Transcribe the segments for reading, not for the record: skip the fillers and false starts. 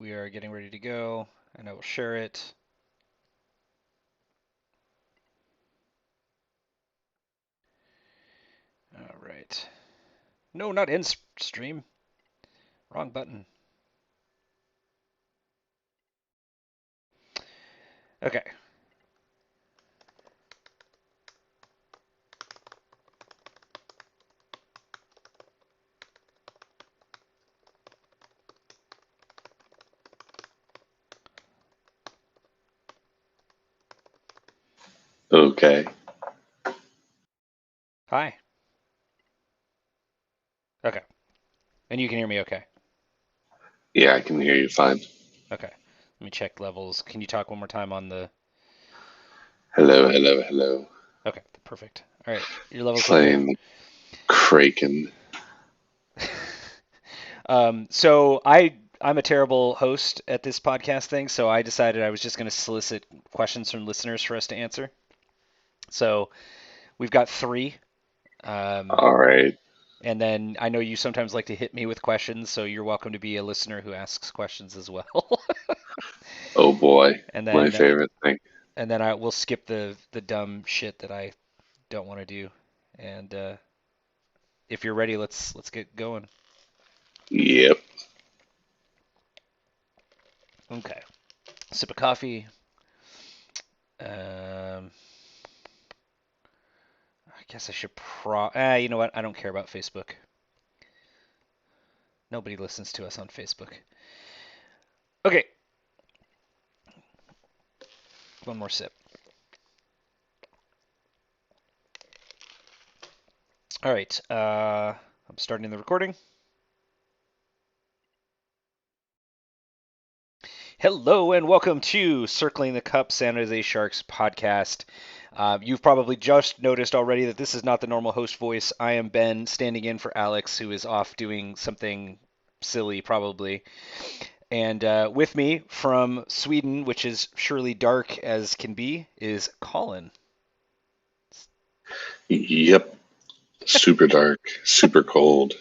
We are getting ready to go, and I will share it. All right. No, not end stream. Wrong button. Okay. Okay. Hi. Okay. And you can hear me okay. Yeah, I can hear you fine. Okay. Let me check levels. Can you talk one more time on the... Hello, hello, hello. Okay, perfect. All right. Your levels look good. Playing Kraken. So I'm a terrible host at this podcast thing, so I decided I was just going to solicit questions from listeners for us to answer. So we've got three. Um, All right. And then I know you sometimes like to hit me with questions, so you're welcome to be a listener who asks questions as well. Oh boy, and my then favorite thing. and then I will skip the dumb shit that I don't want to do. And if you're ready, let's get going. Yep. Okay. Sip of coffee. I guess I should you know what? I don't care about Facebook. Nobody listens to us on Facebook. Okay. One more sip. All right. I'm starting the recording. Hello and welcome to Circling the Cup San Jose Sharks podcast. You've probably just noticed already that this is not the normal host voice. I am Ben, standing in for Alex, who is off doing something silly, probably. And with me from Sweden, which is surely dark as can be, is Colin. Yep. Super dark, super cold.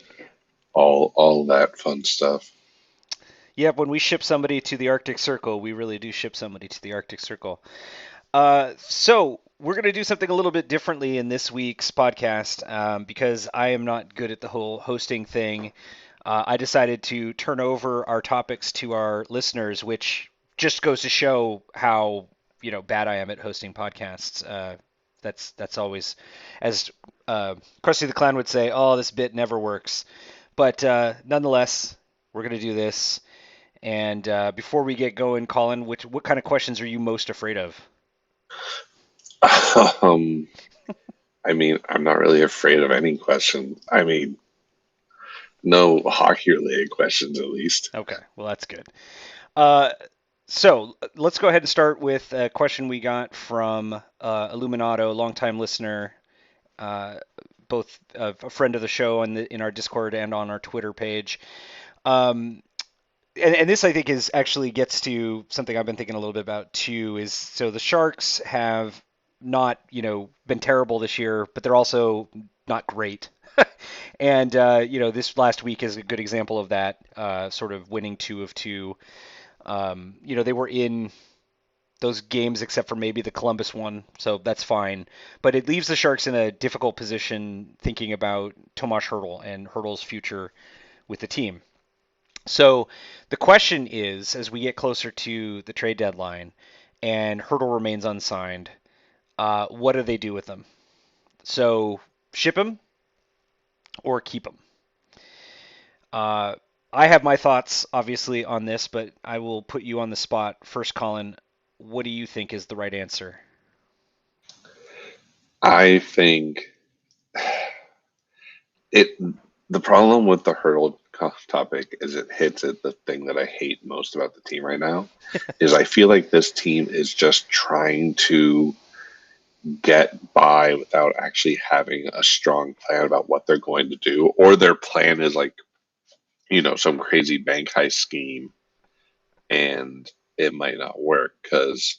All that fun stuff. Yep, when we ship somebody to the Arctic Circle, we really do ship somebody to the Arctic Circle. So we're going to do something a little bit differently in this week's podcast because I am not good at the whole hosting thing. I decided to turn over our topics to our listeners, which just goes to show how bad I am at hosting podcasts. That's always, as Krusty the Clown would say, "Oh, this bit never works." But nonetheless, we're going to do this. And before we get going, Colin, what kind of questions are you most afraid of? um, I mean, I'm not really afraid of any question. I mean, no hockey related questions at least. Okay, well that's good. Uh, so let's go ahead and start with a question we got from Illuminato, longtime listener, uh, both a friend of the show in our Discord and on our Twitter page. Um, and this I think is actually gets to something I've been thinking a little bit about too. Is so the Sharks have not been terrible this year, but they're also not great. And this last week is a good example of that. Sort of winning 2 of 2. They were in those games except for maybe the Columbus one, so that's fine. But it leaves the Sharks in a difficult position thinking about Tomas Hertl and Hertl's future with the team. So the question is, as we get closer to the trade deadline and Hertl remains unsigned, what do they do with them? So ship him or keep him? Uh, I have my thoughts, obviously, on this, but I will put you on the spot first, Colin. What do you think is the right answer? I think it. The problem with the hurdle topic is it hits at the thing that I hate most about the team right now. Is I feel like this team is just trying to get by without actually having a strong plan about what they're going to do, or their plan is like, some crazy bank heist scheme, and it might not work because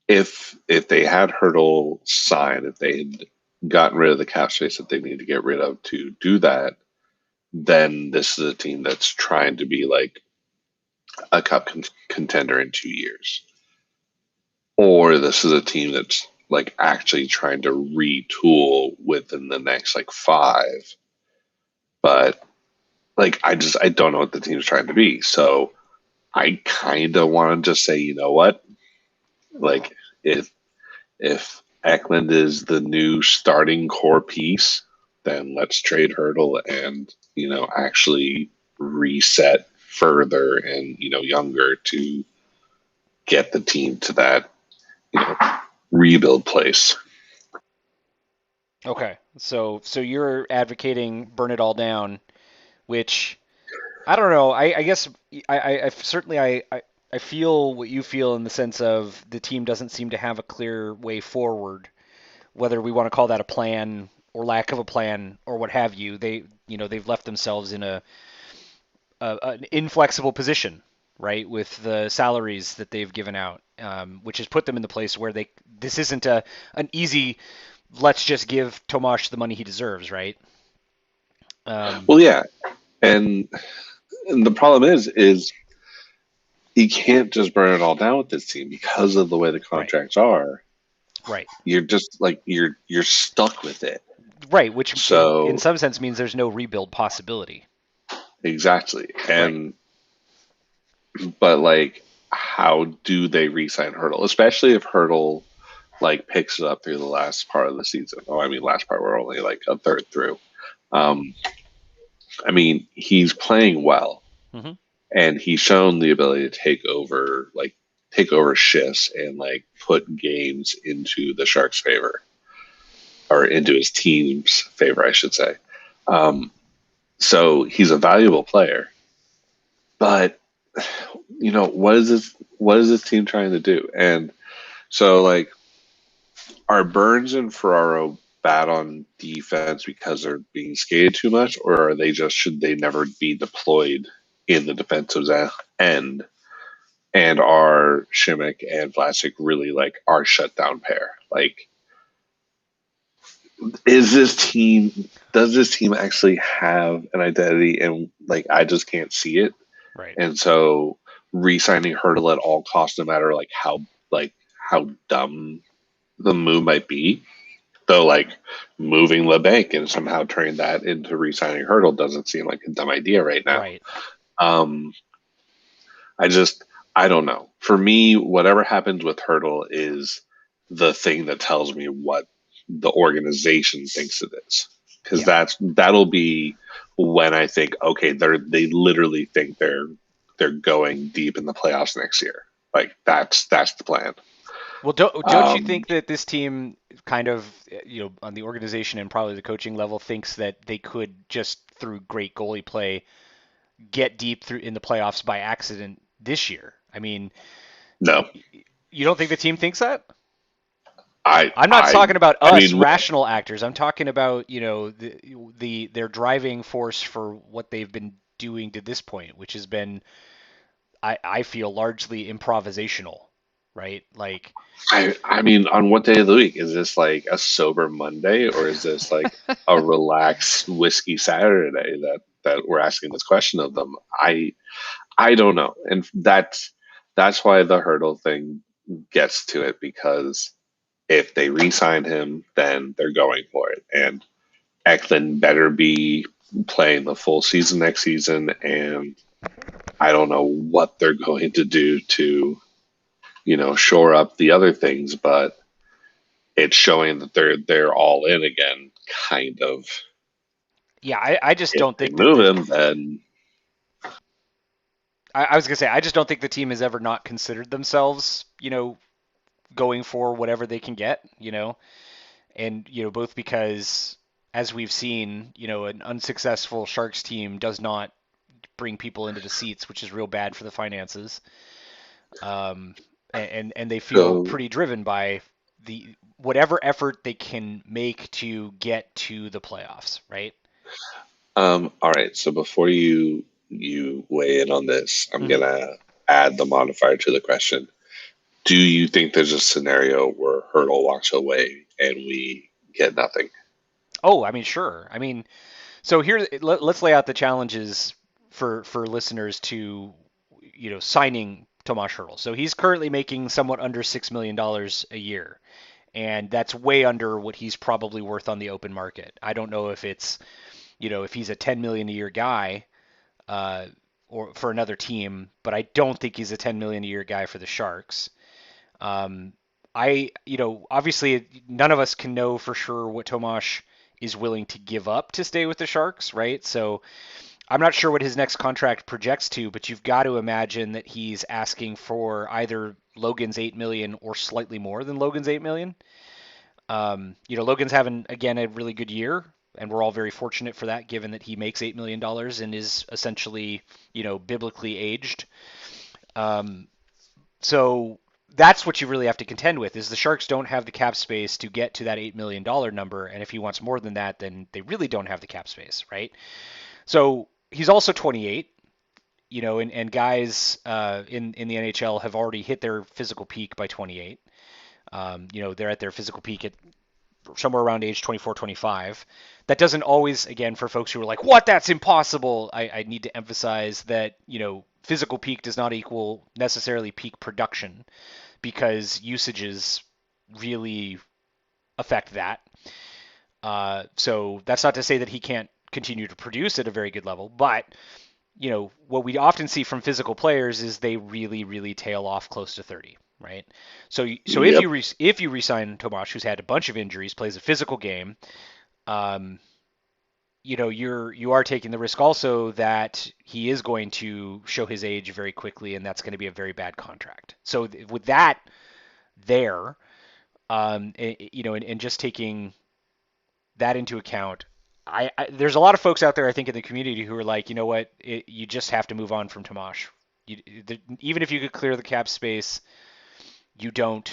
if they had Hurdle sign, if they had gotten rid of the cap space that they need to get rid of to do that, then this is a team that's trying to be like a contender in 2 years, or this is a team that's like actually trying to retool within the next like five. But like I don't know what the team's trying to be. So I kind of want to just say, you know what? Like if Eklund is the new starting core piece, then let's trade Hurdle and actually reset further and younger to get the team to that you know rebuild place. Okay, so you're advocating burn it all down, which I don't know. I guess I certainly I feel what you feel in the sense of the team doesn't seem to have a clear way forward, whether we want to call that a plan or lack of a plan or what have you. They've left themselves in an inflexible position, right, with the salaries that they've given out, which has put them in the place where this isn't an easy let's just give Tomash the money he deserves, right? Um, Well, yeah, and, and the problem is you can't just burn it all down with this team because of the way the right, contracts are. right, You're just like you're stuck with it. right. Which in So some sense means there's no rebuild possibility. exactly, Right. and but like, how do they re-sign Hurdle, especially if Hurdle like picks it up through the last part of the season? Oh, I mean, last part we're only like a third through. Um, I mean, he's playing well, Hmm. and he's shown the ability to take over shifts and like put games into the Sharks' favor, or into his team's favor, I should say. Um, so he's a valuable player, but what is this team trying to do? And so like, are Burns and Ferraro bad on defense because they're being skated too much, or are they just should they never be deployed in the defensive end? And are Shimmick and Vlasic really like our shutdown pair? Like, is this team? Does this team actually have an identity? And like, I just can't see it. Right. And so, re-signing Hurdle at all costs, no matter like how dumb the move might be. Though, like, moving LeBanc and somehow turning that into re-signing Hurdle doesn't seem like a dumb idea right now. Right. Um, I just, I don't know. For me, whatever happens with Hurdle is the thing that tells me what the organization thinks it is, because Yeah. that'll be when I think, okay, they literally think they're going deep in the playoffs next year. Like, that's the plan. Well, don't you Um, think that this team kind of, on the organization and probably the coaching level thinks that they could just through great goalie play get deep through in the playoffs by accident this year? I mean, no, you don't think the team thinks that? I I'm not I talking about I us mean, rational actors. I'm talking about, their driving force for what they've been doing to this point, which has been I feel largely improvisational, right? Like I mean, on what day of the week is this? Like a sober Monday, or is this like a relaxed whiskey Saturday that we're asking this question of them? I don't know, and that's why the Hurdle thing gets to it, because if they re-sign him, then they're going for it, and Eklund better be playing the full season next season, and I don't know what they're going to do to shore up the other things, but it's showing that they're all in again, kind of. yeah, I just If don't they think that move him, then I was gonna say I just don't think the team has ever not considered themselves, going for whatever they can get, and both because as we've seen, an unsuccessful Sharks team does not bring people into the seats, which is real bad for the finances. Um, and they feel so pretty driven by the whatever effort they can make to get to the playoffs, right? all right. So before you weigh in on this, I'm Hmm. gonna add the modifier to the question. Do you think there's a scenario where Hurdle walks away and we get nothing? Oh, I mean, sure. I mean, so here, let's lay out the challenges for listeners to, signing Tomas Hertl. So he's currently making somewhat under $6 million a year, and that's way under what he's probably worth on the open market. I don't know if it's if he's a $10 million a year guy uh, or for another team, but I don't think he's a $10 million a year guy for the Sharks. Um, obviously none of us can know for sure what Tomas is willing to give up to stay with the Sharks, right? So I'm not sure what his next contract projects to, but you've got to imagine that he's asking for either Logan's 8 million or slightly more than Logan's 8 million. Logan's having again a really good year, and we're all very fortunate for that, given that he makes $8 million and is essentially biblically aged. Um, so that's what you really have to contend with is the Sharks don't have the cap space to get to that $8 million number, and if he wants more than that, then they really don't have the cap space, right? So he's also 28, and guys in the NHL have already hit their physical peak by 28. They're at their physical peak at somewhere around age 24, 25. That doesn't always, again, for folks who are like, what, that's impossible. I need to emphasize that, physical peak does not equal necessarily peak production because usages really affect that. So that's not to say that he can't continue to produce at a very good level, but what we often see from physical players is they really, really tail off close to 30, right? So Yep. if you resign Tomas, who's had a bunch of injuries, plays a physical game, um, you are taking the risk also that he is going to show his age very quickly, and that's going to be a very bad contract. So with that there, and just taking that into account, there's a lot of folks out there I think in the community who are like, you know what, you just have to move on from Tomas. Even if you could clear the cap space, you don't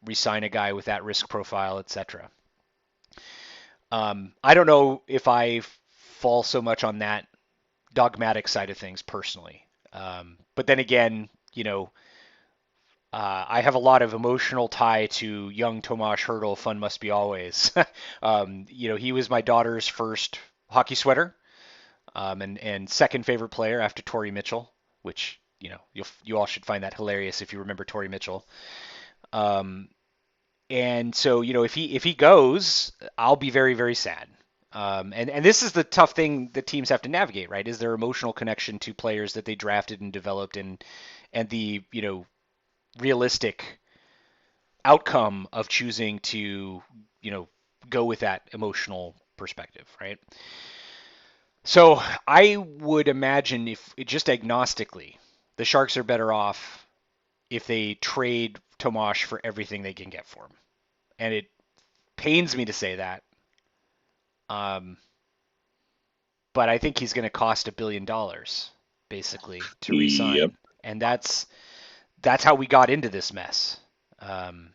resign a guy with that risk profile, etc. I don't know if I fall so much on that dogmatic side of things personally, but then again, I have a lot of emotional tie to young Tomas Hertl. Fun must be always. He was my daughter's first hockey sweater, and second favorite player after Torrey Mitchell, which you all should find that hilarious if you remember Torrey Mitchell. Um, and so if he goes, I'll be very very sad. And this is the tough thing that teams have to navigate, right? Is their emotional connection to players that they drafted and developed, and the realistic outcome of choosing to go with that emotional perspective, right? So I would imagine if just agnostically, the Sharks are better off if they trade Tomas for everything they can get for him. And it pains me to say that, um, but I think he's going to cost $1 billion basically to Yep. re-sign, and that's how we got into this mess. Um,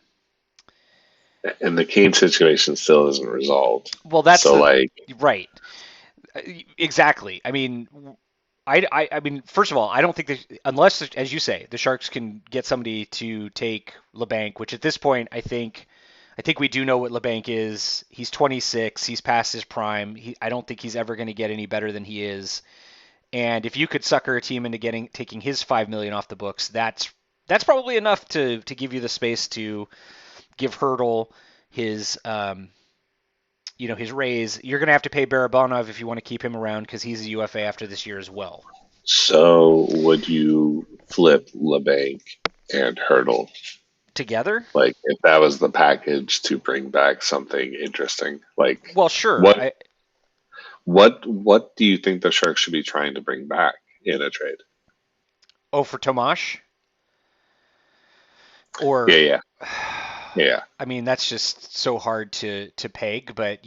And the Kane situation still isn't resolved. well, that's So, the like, right, exactly. I mean, I mean, first of all, I don't think that unless, as you say, the Sharks can get somebody to take LeBanc, which at this point, I think we do know what LeBanc is. He's 26. He's past his prime. I don't think he's ever going to get any better than he is. And if you could sucker a team into taking his 5 million off the books, that's probably enough to give you the space to give Hurdle his his raise. You're going to have to pay Barabanov if you want to keep him around because he's a UFA after this year as well. so would you flip LeBanc and Hurdle? Together? Like, if that was the package to bring back something interesting, like, Well, sure. what what do you think the Sharks should be trying to bring back in a trade? Oh, for Tomash? Or Yeah, yeah, yeah. I mean, that's just so hard to peg, but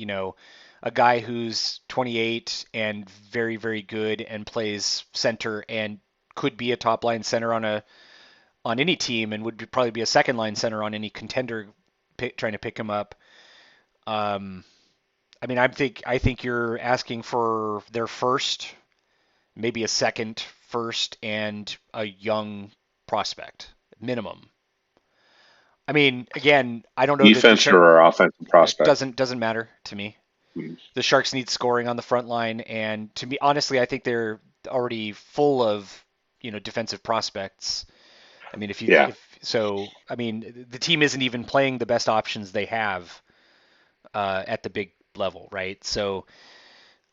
a guy who's 28 and very very good and plays center and could be a top line center on any team and probably be a second line center on any contender trying to pick him up. Um, I mean, I think you're asking for their first, maybe a second first, and a young prospect minimum. I mean, again, I don't know that Defense or offensive it prospect? doesn't matter to me. Hmm. The Sharks need scoring on the front line, and to me, honestly, I think they're already full of defensive prospects. I mean, Yeah. if so, I mean, the team isn't even playing the best options they have at the big level, right?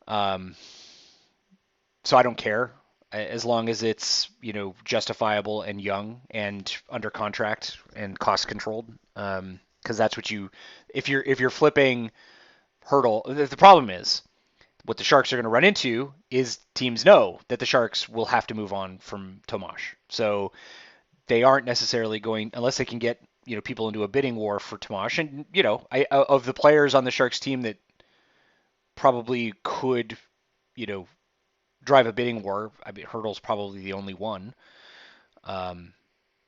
Um, so I don't care as long as it's justifiable and young and under contract and cost controlled. Because that's what if you're flipping Hurdle, the problem is what the Sharks are going to run into is teams know that the Sharks will have to move on from Tomash. So they aren't necessarily going unless they can get people into a bidding war for Tomash. And of the players on the Sharks team that probably could you know drive a bidding war, I mean Hurdle's probably the only one. Um,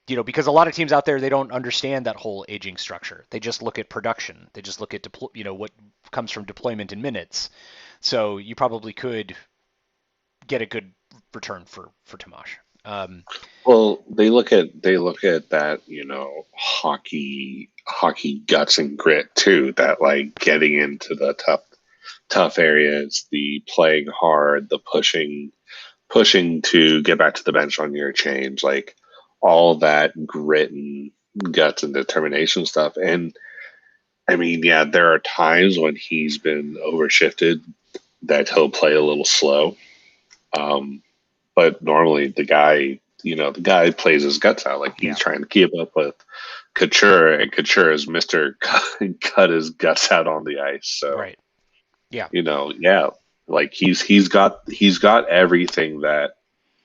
because a lot of teams out there they don't understand that whole aging structure. They just look at production. They just look at what comes from deployment in minutes. So you probably could get a good return for Tomash. Well, they look at that, hockey guts and grit too. That like getting into the tough areas, the playing hard, the pushing to get back to the bench on your change, like all that grit and guts and determination stuff. And I mean, yeah, there are times when he's been overshifted that he'll play a little slow. Um, but normally the guy plays his guts out. Like he's Yeah. trying to keep up with Couture, and Couture is Mister cut his guts out on the ice. So Right. Yeah. yeah, like he's got everything that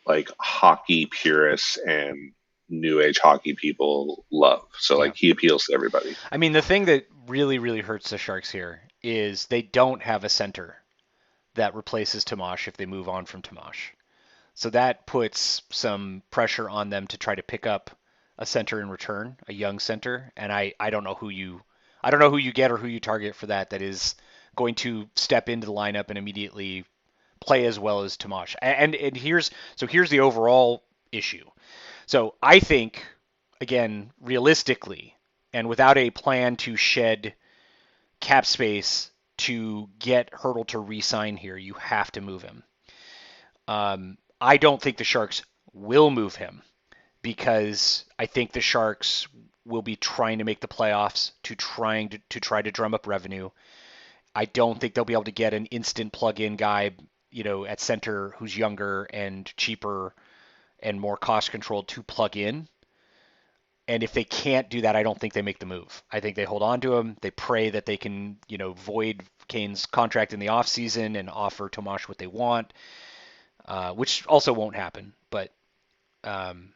like hockey purists and new age hockey people love. So Yeah. like he appeals to everybody. I mean, the thing that really, really hurts the Sharks here is they don't have a center that replaces Tomash if they move on from Tomash. So that puts some pressure on them to try to pick up a center in return, a young center. And I don't know who you get or who you target for that is going to step into the lineup and immediately play as well as Tomash. And here's the overall issue. So I think, again, realistically, and without a plan to shed cap space to get Hurdle to re-sign here, you have to move him. I don't think the Sharks will move him because I think the Sharks will be trying to make the playoffs to try to drum up revenue. I don't think they'll be able to get an instant plug-in guy, at center who's younger and cheaper and more cost controlled to plug in. And if they can't do that, I don't think they make the move. I think they hold on to him. They pray that they can, void Kane's contract in the offseason and offer Tomash what they want, which also won't happen. But um,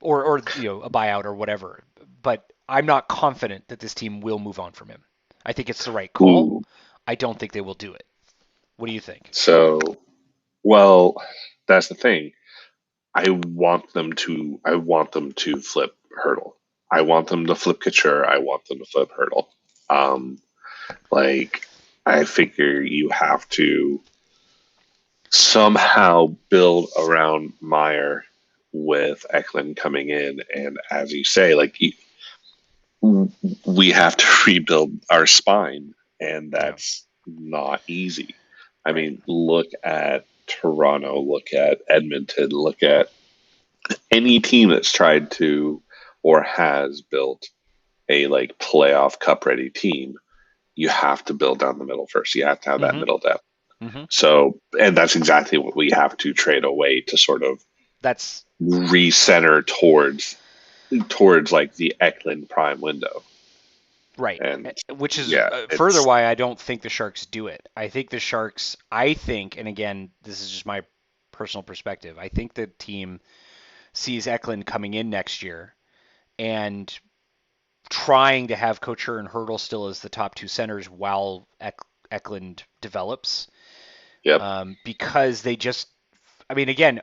or a buyout or whatever. But I'm not confident that this team will move on from him. I think it's the right call. Ooh, I don't think they will do it. What do you think? so well, that's the thing. I want them to flip Hurdle. I want them to flip Couture. I want them to flip Hurdle. Um, like I figure you have to somehow build around Meyer with Eklund coming in, and as you say, like we have to rebuild our spine, and Yeah. that's not easy. I Right. mean, look at Toronto, look at Edmonton, look at any team that's tried to or has built a like playoff cup ready team. You have to build down the middle first. You have to have that Mm-hmm. middle depth. Mm-hmm. So, and that's exactly what we have to trade away to sort of That's recenter towards like the Eklund prime window. right. And Which is yeah, further it's why I don't think the Sharks do it. I think, and again, this is just my personal perspective. I think the team sees Eklund coming in next year and trying to have Couture and Hurdle still as the top two centers while Eklund develops, yep. because they just. I mean, again,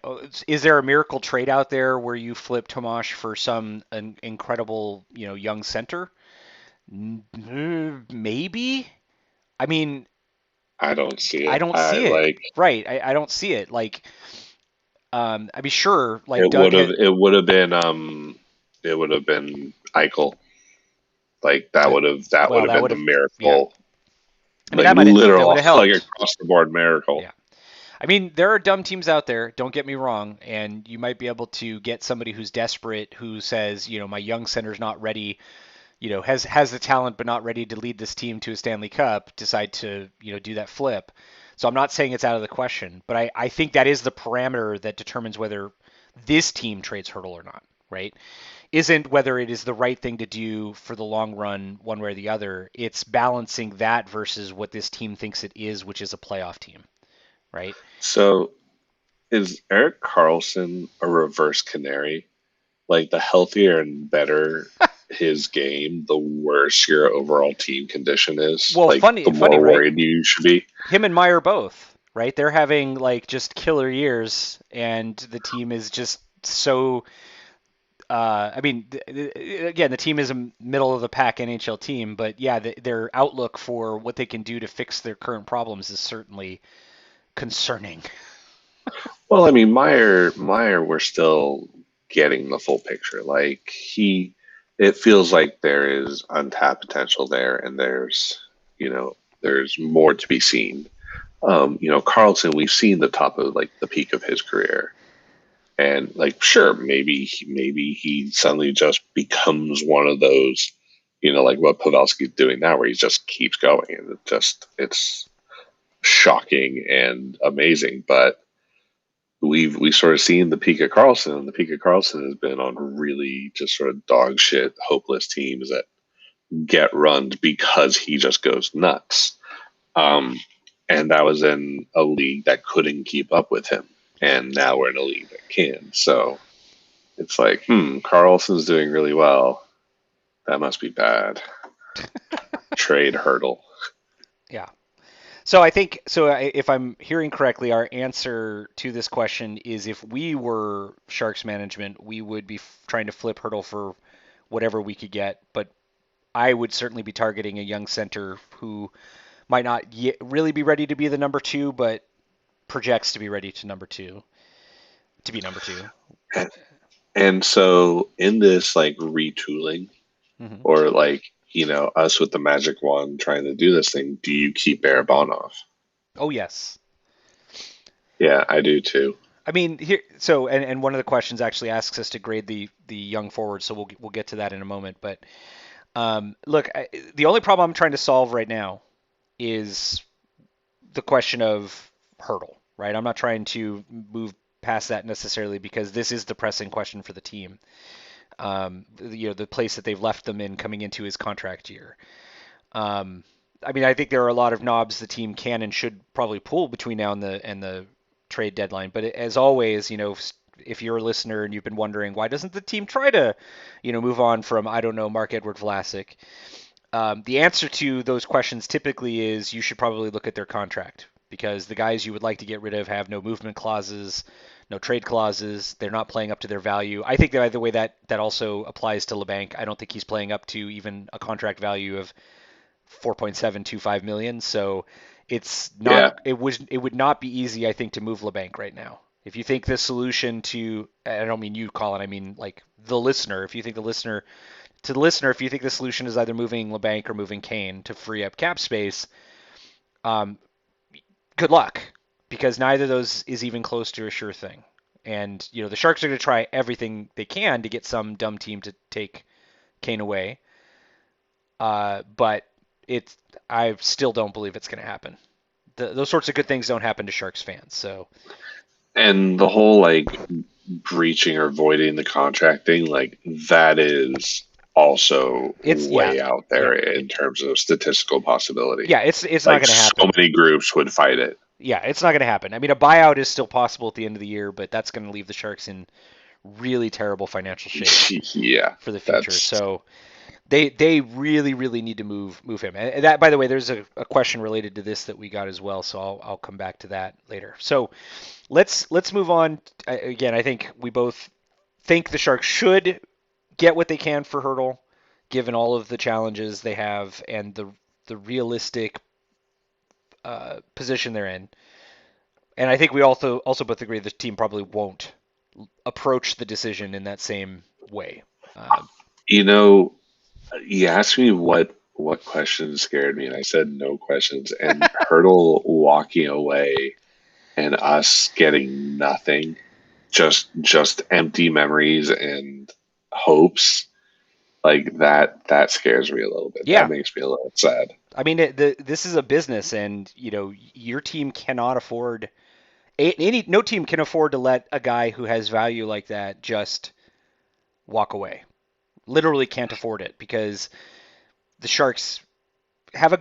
is there a miracle trade out there where you flip Tomash for some incredible, young center? Maybe. I mean, I don't see I it. don't I see it. like Right. I don't see it. Like, I mean, sure. Like it Doug would have had. it would have been Eichel. Like that would Well, have that been would the have. Yeah. miracle, I mean, like that would literal have like helped. across the board miracle. Yeah. I mean, there are dumb teams out there, don't get me wrong, and you might be able to get somebody who's desperate who says, my young center's not ready, has the talent but not ready to lead this team to a Stanley Cup, decide to, do that flip. So I'm not saying it's out of the question, but I think that is the parameter that determines whether this team trades Hurdle or not, right? Isn't whether it is the right thing to do for the long run, one way or the other. It's balancing that versus what this team thinks it is, which is a playoff team, right? So is Eric Carlson a reverse canary? Like the healthier and better his game, the worse your overall team condition is. Well, Like the funny, more right? worried you should be. Him and Meyer both, right? They're having like just killer years, and the team is just so. I mean, again, the team is a middle of the pack NHL team, but yeah, their outlook for what they can do to fix their current problems is certainly concerning. Well, I mean, Meyer, we're still getting the full picture. Like it feels like there is untapped potential there, and there's more to be seen. Carlson, we've seen the top of like the peak of his career, and like, sure, maybe he suddenly just becomes one of those, like what Pavelski's doing now, where he just keeps going, and it's shocking and amazing, but we sort of seen the peak of Carlson, and the peak of Carlson has been on really just sort of dog shit, hopeless teams that get run because he just goes nuts. Um, and that was in a league that couldn't keep up with him, and now we're in a league that can. So it's like, Carlson's doing really well. That must be bad. Trade hurdle. Yeah. So I think so. If I'm hearing correctly, our answer to this question is if we were Sharks management, we would be trying to flip Hurdle for whatever we could get. But I would certainly be targeting a young center who might not yet really be ready to be the number two, but projects to be ready to number two, to be number two. And so in this like retooling, Hmm. or like us with the magic wand trying to do this thing, do you keep Barabanov? Oh yes. Yeah, I do too. I mean here. So and one of the questions actually asks us to grade the young forward. So we'll get to that in a moment. But look, the only problem I'm trying to solve right now is the question of Hurdle. Right. I'm not trying to move past that necessarily because this is the pressing question for the team. The place that they've left them in coming into his contract year. Um, I mean, I think there are a lot of knobs the team can and should probably pull between now and the trade deadline. But as always, if you're a listener and you've been wondering why doesn't the team try to, move on from I don't know Mark-Edward Vlasic, the answer to those questions typically is you should probably look at their contract because the guys you would like to get rid of have no movement clauses, no trade clauses. They're not playing up to their value. I think that by the way that also applies to LeBanc. I don't think he's playing up to even a contract value of 4.725 million. So it's not Yeah, it would not be easy I think to move LeBanc right now. If you think the solution to I don't mean you Colin, I mean like the listener, if you think the listener, if you think the solution is either moving LeBanc or moving Kane to free up cap space, um, good luck because neither of those is even close to a sure thing. And the Sharks are going to try everything they can to get some dumb team to take Kane away. But it's I still don't believe it's going to happen. Those sorts of good things don't happen to Sharks fans. So and the whole like breaching or voiding the contract thing, like that is also it's yeah, way out yeah, there in terms of statistical possibility. yeah. It's not Like going to so happen. many groups would fight it. Yeah, it's not going to happen. I mean, a buyout is still possible at the end of the year, but that's going to leave the Sharks in really terrible financial shape Yeah, for the future. that's So they really need to move him. And that, by the way, there's a question related to this that we got as well. So I'll come back to that later. So let's move on. Again, I think we both think the Sharks should get what they can for Hurdle, given all of the challenges they have and the realistic position they're in. And I think we also both agree the team probably won't approach the decision in that same way. Uh, you know you asked me what questions scared me, and I said no questions. And Hurdle walking away and us getting nothing, just empty memories and hopes, like that scares me a little bit. That Yeah, makes me a little sad. I mean, this is a business, and your team cannot afford no team can afford to let a guy who has value like that just walk away. Literally can't afford it because the Sharks have a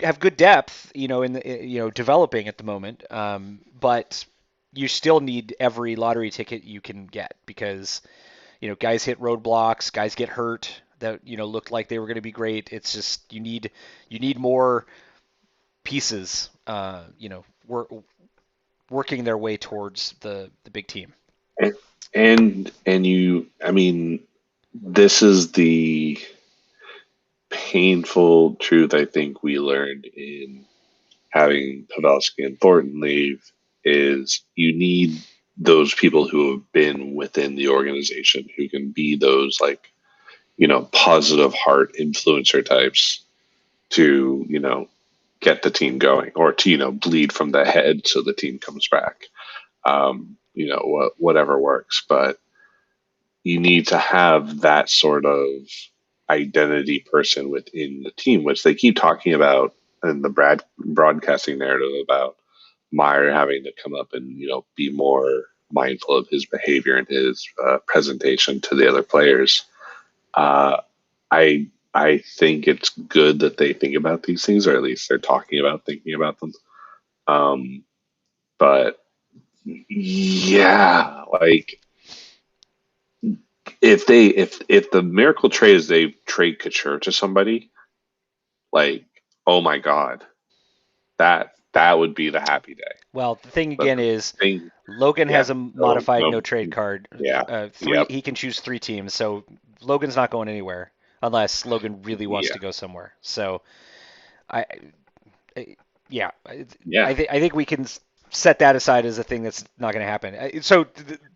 have good depth, in the developing at the moment. But you still need every lottery ticket you can get because guys hit roadblocks, guys get hurt that looked like they were going to be great. It's just you need more pieces, working their way towards the big team. And I mean, this is the painful truth I think we learned in having Pavelski and Thornton leave is you need those people who have been within the organization who can be those like, positive heart influencer types to, get the team going or to, bleed from the head so the team comes back. Whatever works, but you need to have that sort of identity person within the team, which they keep talking about in the broadcasting narrative about Meyer having to come up and be more mindful of his behavior and his presentation to the other players. Uh, I think it's good that they think about these things, or at least they're talking about thinking about them. Um, but yeah, like if the miracle trade is they trade Couture to somebody, like, oh my god, that would be the happy day. Well, the thing But again the is thing, Logan yeah, has a no, modified no no, trade card. yeah, Three yep, he can choose three teams, so Logan's not going anywhere unless Logan really wants yeah, to go somewhere. So I, yeah, yeah. I think we can set that aside as a thing that's not going to happen. So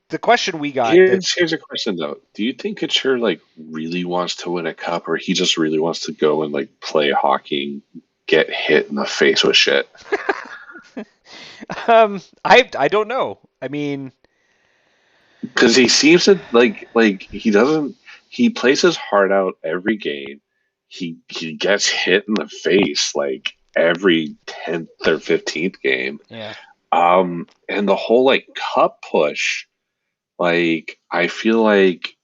the question we got that Here's a question though. Do you think Couture like really wants to win a cup, or he just really wants to go and like play hockey, get hit in the face with shit? I don't know. I mean, Because he seems to like he doesn't. He plays his heart out every game. He gets hit in the face like every 10th or 15th game. yeah. And the whole like cup push, like I feel like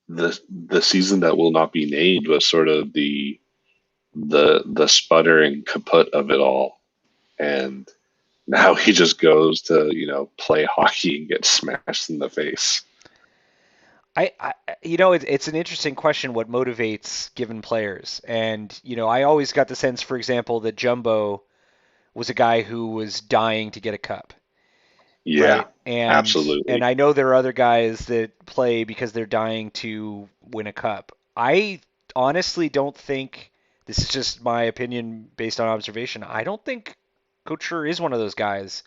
the season that will not be named was sort of the sputter and kaput of it all. And now he just goes to, play hockey and get smashed in the face. I it's an interesting question what motivates given players. And, I always got the sense, for example, that Jumbo was a guy who was dying to get a cup, Yeah, right? And absolutely. I know there are other guys that play because they're dying to win a cup. I honestly don't think this is just my opinion based on observation. I don't think Couture is one of those guys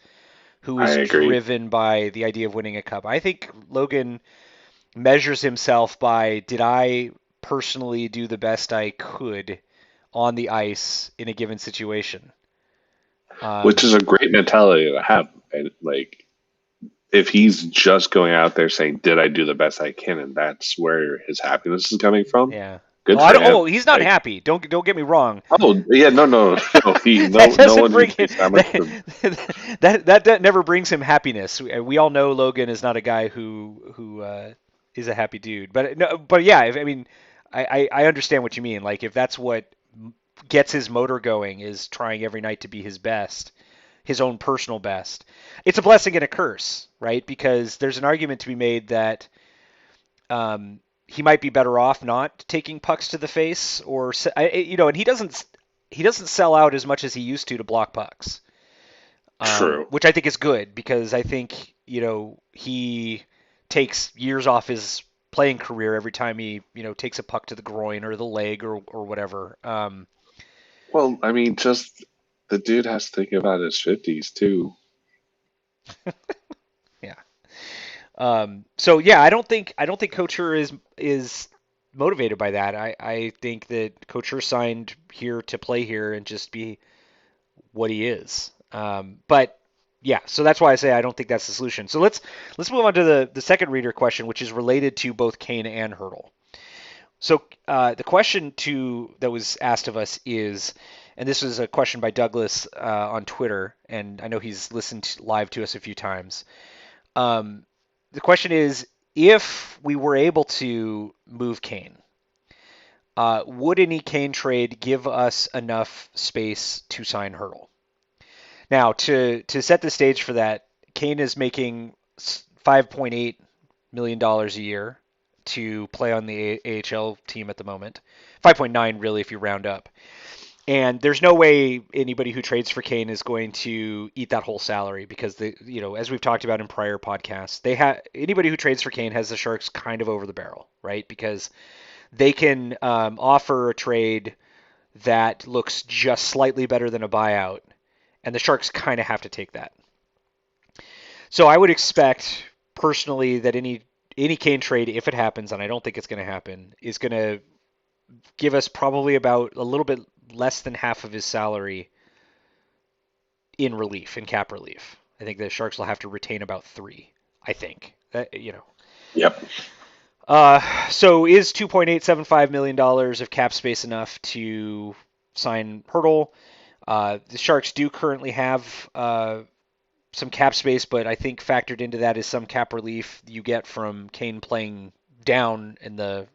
who I is agree. driven by the idea of winning a cup. I think Logan measures himself by did I personally do the best I could on the ice in a given situation. Which Um, is a great mentality to have. And like, if he's just going out there saying, "Did I do the best I can?" and that's where his happiness is coming from, yeah. good Well, I for don't. Oh, him. he's not Like, happy. Don't get me wrong. oh yeah, no, no, no. He That no doesn't one who bring him. takes that much to That never brings him happiness. We all know Logan is not a guy who is a happy dude. But no, but yeah. I mean, I understand what you mean. Like if that's what gets his motor going is trying every night to be his best, his own personal best. It's a blessing and a curse, right? Because there's an argument to be made that he might be better off not taking pucks to the face, or and he doesn't sell out as much as he used to block pucks, true. which I think is good because I think he takes years off his playing career every time he takes a puck to the groin or the leg or whatever. Well, I mean, just the dude has to think about his 50s too. Yeah. So yeah, I don't think Couture is motivated by that. I think that Couture signed here to play here and just be what he is. But Yeah, so that's why I say I don't think that's the solution. So let's move on to the second reader question, which is related to both Kane and Hurdle. So the question that was asked of us is, and this was a question by Douglas on Twitter, and I know he's listened live to us a few times. Um, the question is, if we were able to move Kane, would any Kane trade give us enough space to sign Hurdle? Now, to set the stage for that, Kane is making $5.8 million a year to play on the AHL team at the moment. 5.9 really if you round up. And there's no way anybody who trades for Kane is going to eat that whole salary because as we've talked about in prior podcasts, anybody who trades for Kane has the Sharks kind of over the barrel, right? Because they can offer a trade that looks just slightly better than a buyout, and the Sharks kind of have to take that. So I would expect personally that any Kane trade, if it happens, and I don't think it's going to happen, is going to give us probably about a little bit less than half of his salary in cap relief. I think the Sharks will have to retain about three. I think Yep. So is $2.875 million of cap space enough to sign Hurdle? The Sharks do currently have some cap space, but I think factored into that is some cap relief you get from Kane playing down in the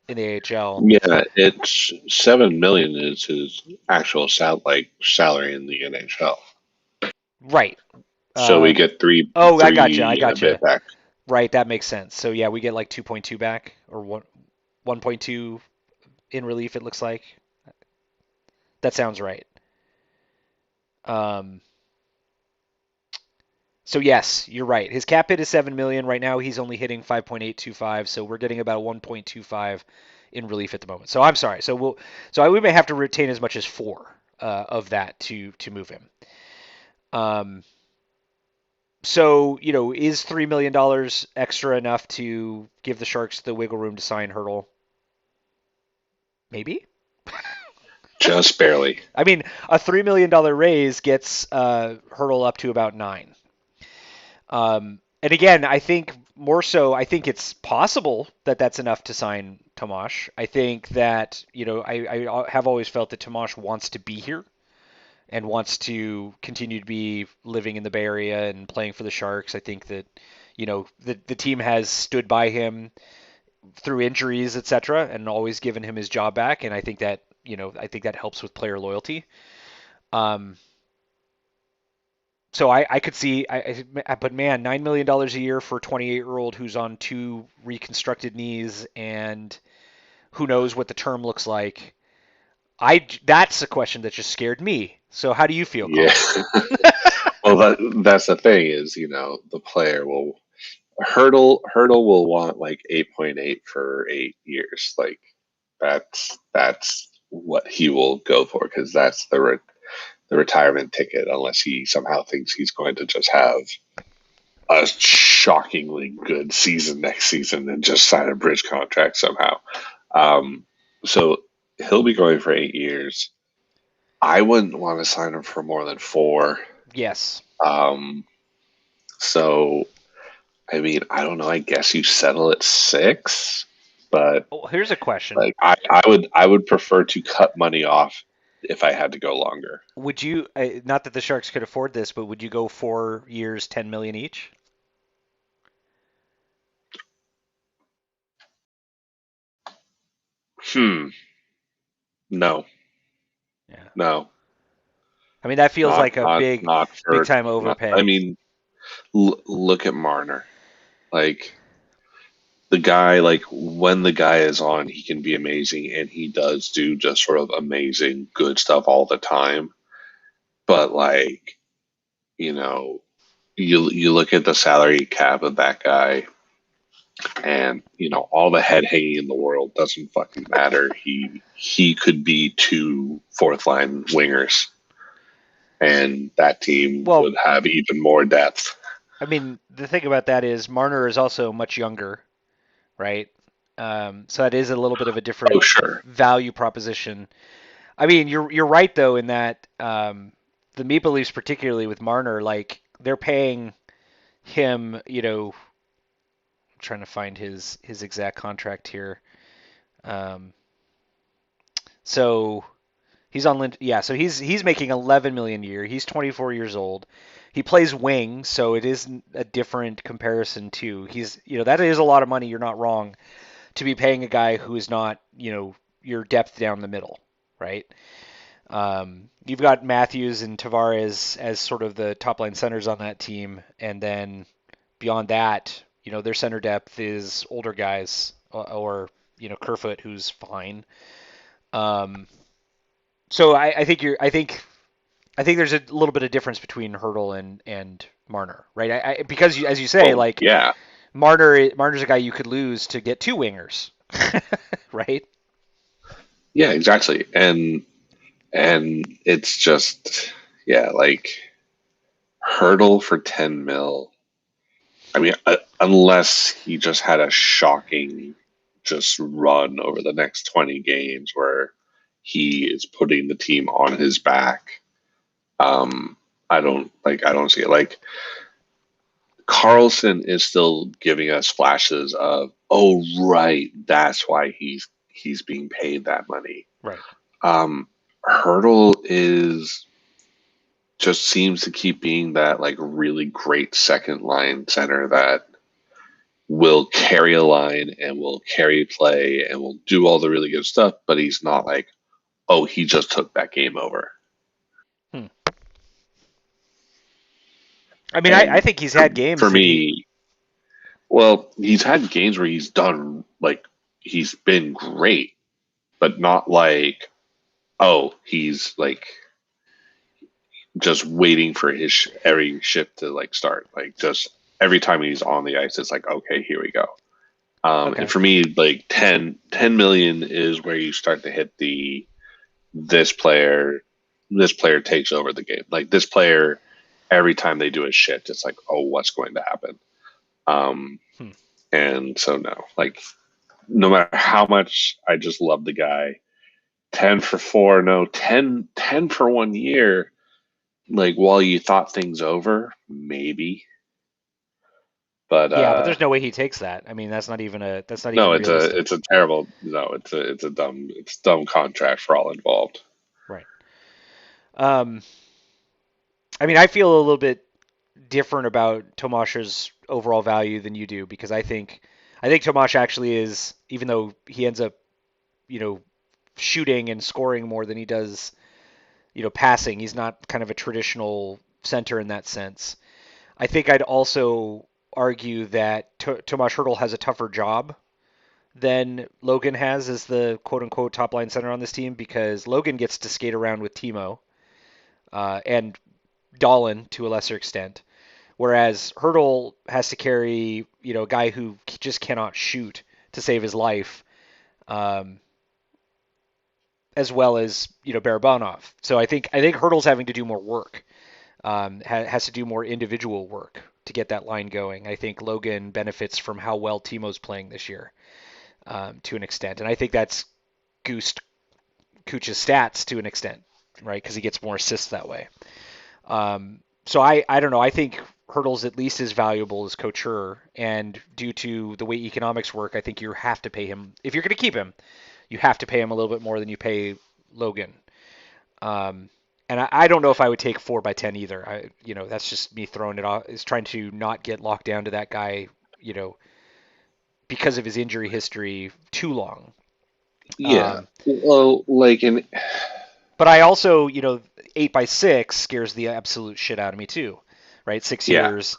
AHL. Yeah, it's 7 million is his actual salary in the NHL. Right. So we Uh, get oh, I gotcha. I three and a gotcha. bit back. Right, that makes sense. So yeah, we get like 2.2 back or 1.2 in relief. It looks like that sounds right. Um, so yes, you're right. His cap hit is 7 million right now. He's only hitting 5.825, so we're getting about 1.25 in relief at the moment. So I'm sorry. We may have to retain as much as four of that to move him. Um, is $3 million extra enough to give the Sharks the wiggle room to sign Hurdle? Maybe. Just barely. I mean, a $3 million raise gets Hurdle up to about nine. And again, I think more so, I think it's possible that that's enough to sign Tomash. I think that, I have always felt that Tomash wants to be here and wants to continue to be living in the Bay Area and playing for the Sharks. I think that, the team has stood by him through injuries, etc., and always given him his job back. And I think that helps with player loyalty. Um, so I could see, but man, $9 million a year for a 28-year-old who's on two reconstructed knees, and who knows what the term looks like. That's a question that just scared me. So how do you feel, Yeah. Colin? Well, that's the thing is, the player will hurdle will want like 8.8 for 8 years. Like that's what he will go for because that's the retirement ticket. Unless he somehow thinks he's going to just have a shockingly good season next season and just sign a bridge contract somehow. Um, so he'll be going for 8 years. I wouldn't want to sign him for more than four. Yes. Um, so I mean, I don't know. I guess you settle at six, but Oh, here's a question. like I would prefer to cut money off if I had to go longer. Would you, not that the Sharks could afford this, but would you go 4 years, 10 million each? Hmm. No. Yeah. No. I mean, that feels Not like a not big, not big for time not. I overpay. mean, look at Marner. Like the guy, like when the guy is on, he can be amazing, and he does do just sort of amazing, good stuff all the time. But like you know, you look at the salary cap of that guy, and all the head hanging in the world doesn't fucking matter. He could be two fourth line wingers, and that team Well, would have even more depth. I mean, the thing about that is Marner is also much younger, right? So that is a little bit of a Oh different sure, value proposition. I mean, you're right though in that the Maple Leafs, particularly with Marner, like they're paying him, I'm trying to find his exact contract here. Um, so yeah, so he's making 11 million a year. He's 24 years old. He plays wing, so it is a different comparison too. That is a lot of money. You're not wrong to be paying a guy who is not, your depth down the middle, right? You've got Matthews and Tavares as sort of the top line centers on that team, and then beyond that, their center depth is older guys or Kerfoot, who's fine. Um, so I think there's a little bit of difference between Hurdle and Marner, right? Because as you say, Well, like yeah, Marner's a guy you could lose to get two wingers, right? yeah, exactly. And it's just, yeah, like hurdle for 10 mil. I mean, unless he just had a shocking just run over the next 20 games where he is putting the team on his back. Um, I don't see it. Like Carlson is still giving us flashes of, oh right, that's why he's being paid that money. Right. Hurdle is just seems to keep being that like really great second line center that will carry a line and will carry play and will do all the really good stuff, but he's not like, oh, he just took that game over. Hmm. I mean, I And think he's for, had games for that he. me, well, he's had games where he's done like he's been great, but not like, oh, he's like just waiting for his every shift to like start. Like just every time he's on the ice, it's like, okay, here we go. And Okay. for me, like 10 million is where you start to hit the this player this player takes over the game. Like this player, every time they do a shift, it's like, oh, what's going to happen? Um, Hmm. and so no, like no matter how much I just love the guy, 10 for 4, no, 10 for 1 year. Like while you thought things over, maybe, but Yeah, but there's no way he takes that. I mean, that's not even no, realistic. it's a terrible no, it's a dumb contract for all involved. Right. Um, I mean, I feel a little bit different about Tomash's overall value than you do because I think Tomash actually is, even though he ends up, you know, shooting and scoring more than he does, passing. He's not kind of a traditional center in that sense. I think I'd also argue that Tomas Hurdle has a tougher job than Logan has as the quote unquote top line center on this team because Logan gets to skate around with Timo and Dolan to a lesser extent. Whereas Hurdle has to carry, a guy who just cannot shoot to save his life, um, as well as Barabanov. So I think Hurdle's having to do more work, has to do more individual work to get that line going. I think Logan benefits from how well Timo's playing this year, to an extent, and I think that's goosed Kuch's stats to an extent, right? Because he gets more assists that way. So I don't know. I think Hurdle's at least as valuable as Couture, and due to the way economics work, I think you have to pay him if you're going to keep him. You have to pay him a little bit more than you pay Logan. Um, and I don't know if I would take 4 by 10 either. That's just me throwing it off. Is trying to not get locked down to that guy, you know, because of his injury history too long. Yeah, Um, well, like in but I also, 8 by 6 scares the absolute shit out of me too, right? Six yeah, years,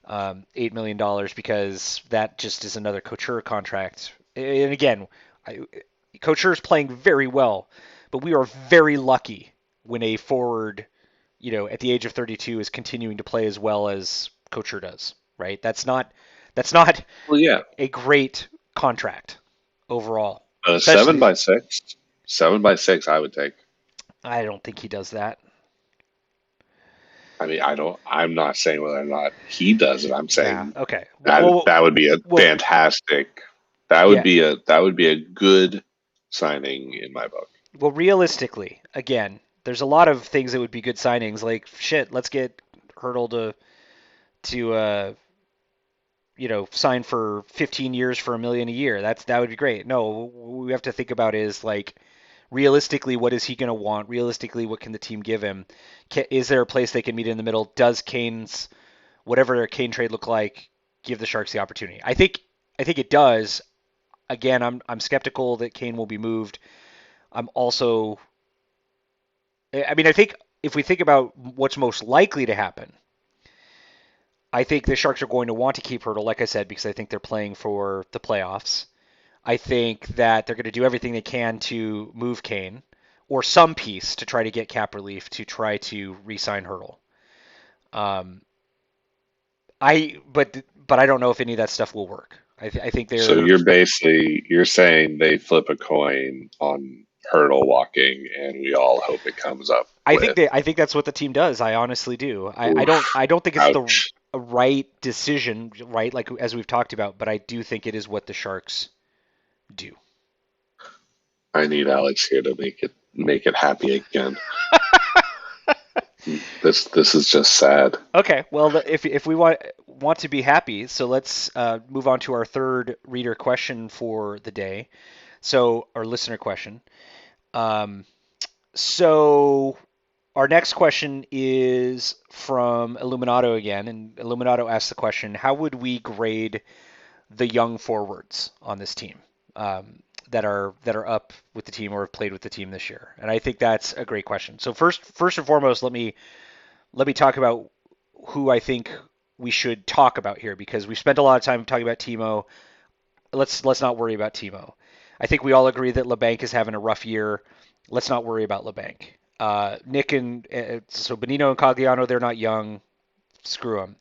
$8 million, because that just is another Couture contract. And again, I, Couture is playing very well, but we are very lucky when a forward, at the age of 32 is continuing to play as well as Couture does, right? That's not well, yeah. a great contract overall, Seven especially. by six, 7 by 6, I would take. I don't think he does that. I mean, I don't. I'm not saying whether or not he does it. I'm Yeah. saying Okay. that Well, that would be a well, fantastic. That would yeah. be a good signing in my book. Well, realistically, again, there's a lot of things that would be good signings. Like shit, let's get Hurdle to. to sign for 15 years for $1 million a year. That would be great. No, what we have to think about is like realistically, what is he going to want? Realistically, what can the team give him? Is there a place they can meet in the middle? Does Kane's whatever their Kane trade look like give the Sharks the opportunity? I think it does. Again, I'm skeptical that Kane will be moved. I'm also, I mean, I think if we think about what's most likely to happen, I think the Sharks are going to want to keep Hurdle, like I said, because I think they're playing for the playoffs. I think that they're going to do everything they can to move Kane or some piece to try to get cap relief to try to re-sign Hurdle. Um, but I don't know if any of that stuff will work. I think So they're. you're saying they flip a coin on hurdle walking, and we all hope it comes up with I think that's what the team does. I honestly do. oof, I don't think it's the ouch. right decision, right? Like as we've talked about, but I do think it is what the Sharks do. I need Alex here to make it happy again. This is just sad. Okay, well, if we want to be happy, so let's move on to our third reader question for the day. So our listener question. Um, so our next question is from Illuminato again, and Illuminato asks the question: how would we grade the young forwards on this team that are up with the team or have played with the team this year? And I think that's a great question. So first and foremost, let me talk about who I think we should talk about here because we spent a lot of time talking about Timo. Let's not worry about Timo. I think we all agree that LeBanc is having a rough year. Let's not worry about LeBanc. Nick and so Benino and Cogliano, they're not young. Screw them.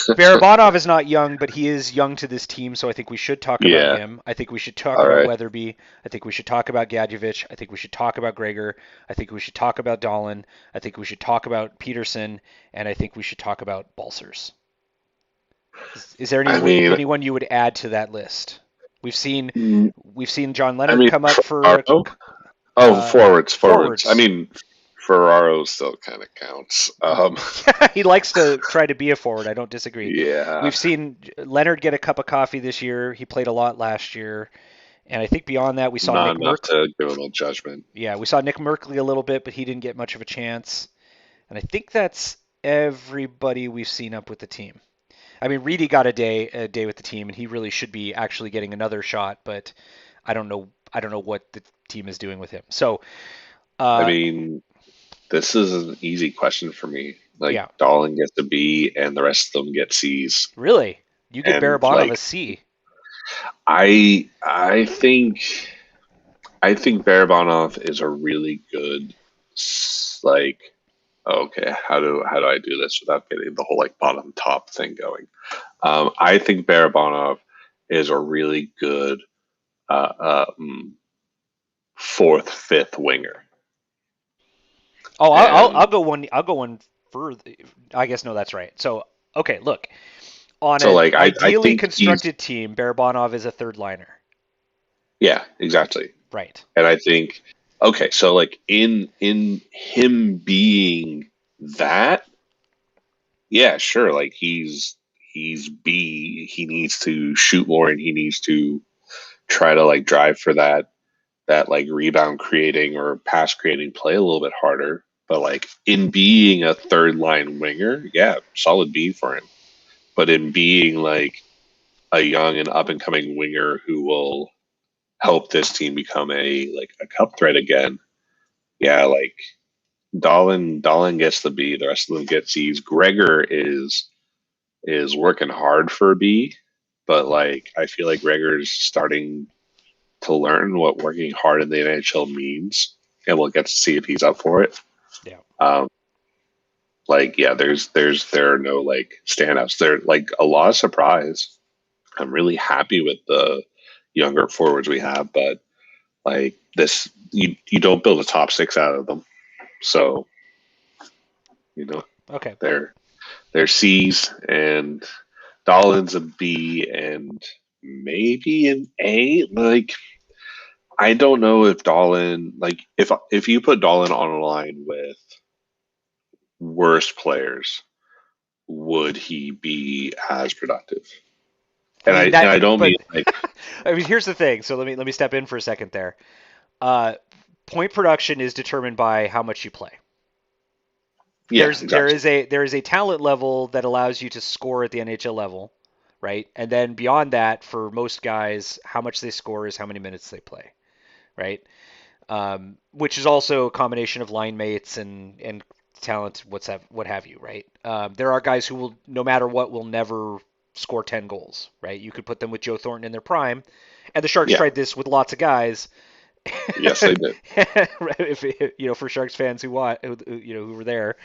Barabanov is not young, but he is young to this team, so I think we should talk about Yeah. him. I think we should talk All about right. Weatherby. I think we should talk about Gadjevich. I think we should talk about Gregor. I think we should talk about Dolan. I think we should talk about Peterson, and I think we should talk about Balsars. Is there I mean, anyone you would add to that list? We've seen mm, we've seen John I Leonard mean, come up for Ferraro. Oh, forwards. I forwards. mean, Ferraro still kind of counts. He likes to try to be a forward. I don't disagree. Yeah, We've seen Leonard get a cup of coffee this year. He played a lot last year. And I think beyond that, we saw not Nick enough Merkley. to give him a judgment. Yeah, we saw Nick Merkley a little bit, but he didn't get much of a chance. And I think that's everybody we've seen up with the team. I mean, Reedy got a day with the team, and he really should be actually getting another shot. But I don't know what the team is doing with him. So, I uh, mean, this is an easy question for me. Like, yeah, Dolan gets a B, and the rest of them get C's. really, you give And Barabanov like, a C. I think Barabanov is a really good like. Okay, how do I do this without getting the whole like bottom top thing going? I think Barabanov is a really good fourth, fifth winger. Oh, I'll And go one. I'll go one further. I guess no, that's right. So okay, look, on so an like I ideally think he's constructed team, Barabanov is a third liner. yeah, exactly. Right. And I think okay, so like in him being that, yeah, sure, like he's B, he needs to shoot more and he needs to try to like drive for that like rebound creating or pass creating play a little bit harder. But like in being a third line winger, yeah, solid B for him. But in being like a young and up and coming winger who will help this team become a cup threat again, yeah, like Dolan gets the B, the rest of them get C's. Gregor is working hard for a B, but like I feel like Gregor's starting to learn what working hard in the NHL means, and we'll get to see if he's up for it. Yeah. Um, like yeah, there are no like standouts. There like a lot of surprise. I'm really happy with the younger forwards we have, but like this, you don't build a top six out of them. So you know Okay. they're C's and Dolan's a B and maybe an A. Like I don't know if Dolan like if you put Dolan on a line with worst players, would he be as productive? I And mean I don't but mean like, I mean here's the thing. So let me step in for a second there. Uh, Point production is determined by how much you play. yeah, exactly. There is a talent level that allows you to score at the NHL level, right? And then beyond that, for most guys, how much they score is how many minutes they play, right? Which is also a combination of line mates and talent, what have you, right? There are guys who will, no matter what, will never score 10 goals, right? You could put them with Joe Thornton in their prime, and the Sharks Yeah, tried this with lots of guys. yes, they did. If for Sharks fans who were there,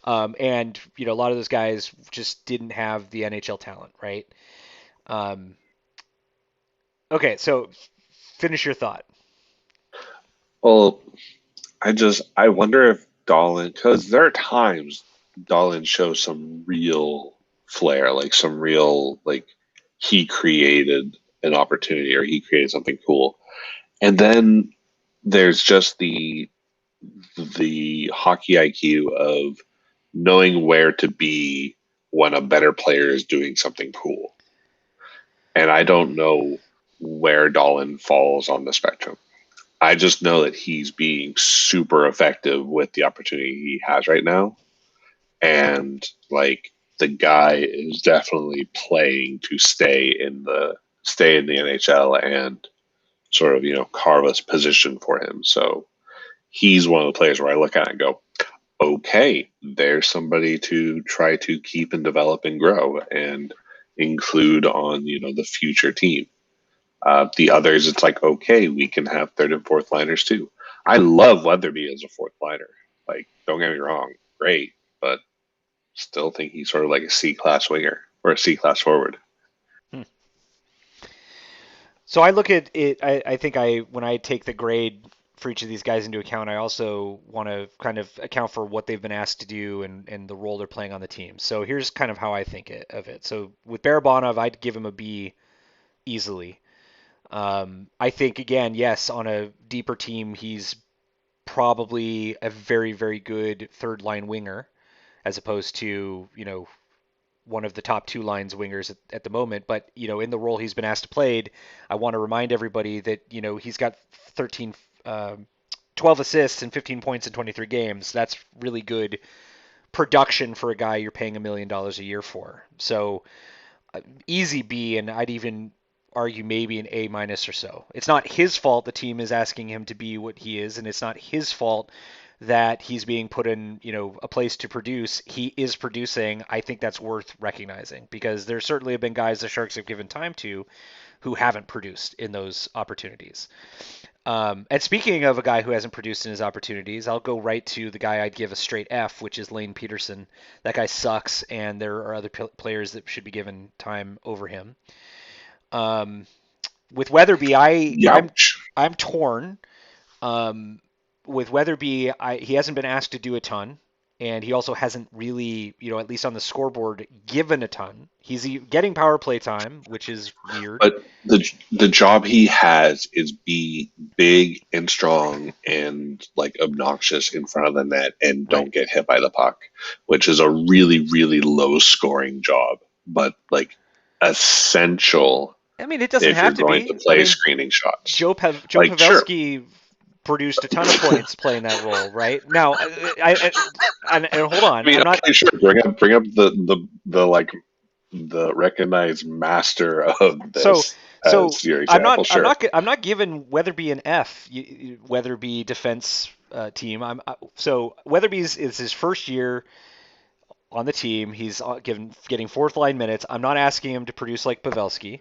and a lot of those guys just didn't have the NHL talent, right? Um, okay, so finish your thought. Well, I wonder if Dahlin, because there are times Dahlin shows some real flair, like some real like he created an opportunity or he created something cool, and then there's just the hockey IQ of knowing where to be when a better player is doing something cool, and I don't know where Dahlin falls on the spectrum. I just know that he's being super effective with the opportunity he has right now. And like the guy is definitely playing to stay in the NHL and sort of, carve a position for him. So he's one of the players where I look at it and go, okay, there's somebody to try to keep and develop and grow and include on, the future team. The others, it's like, okay, we can have third and fourth liners too. I love Weatherby as a fourth liner. Like, don't get me wrong, great, but still think he's sort of like a C class winger or a C class forward. Hmm. So I look at it. I think when I take the grade for each of these guys into account, I also want to kind of account for what they've been asked to do and the role they're playing on the team. So here's kind of how I think of it. So with Barabanov, I'd give him a B easily. I think again, yes, on a deeper team, he's probably a very, very good third line winger as opposed to, one of the top two lines wingers at the moment. But, in the role he's been asked to play, I want to remind everybody that, he's got 13, 12 assists and 15 points in 23 games. That's really good production for a guy you're paying $1 million a year for. So easy B, and I'd even argue maybe an A minus or so. It's not his fault the team is asking him to be what he is, and it's not his fault that he's being put in, a place to produce. He is producing. I think that's worth recognizing because there certainly have been guys the Sharks have given time to who haven't produced in those opportunities. And speaking of a guy who hasn't produced in his opportunities, I'll go right to the guy I'd give a straight F, which is Lane Peterson. That guy sucks, and there are other players that should be given time over him. Um, with Weatherby, Youch. I'm torn. Um, with Weatherby, he hasn't been asked to do a ton, and he also hasn't really, at least on the scoreboard, given a ton. He's getting power play time, which is weird, But the job he has is be big and strong and like obnoxious in front of the net and right? don't get hit by the puck, which is a really, really low scoring job, but like essential I mean, it doesn't if you're have to going to be. I play mean, screening shots. Joe Like, sure, Pavelski produced a ton of points playing that role, right? Now, and hold I on, mean, I'm not. okay, sure, bring up the like the recognized master of So this so as your example. Sure, I'm not giving Weatherby an F. Weatherby defense team. So Weatherby's is his first year on the team. He's getting fourth line minutes. I'm not asking him to produce like Pavelski.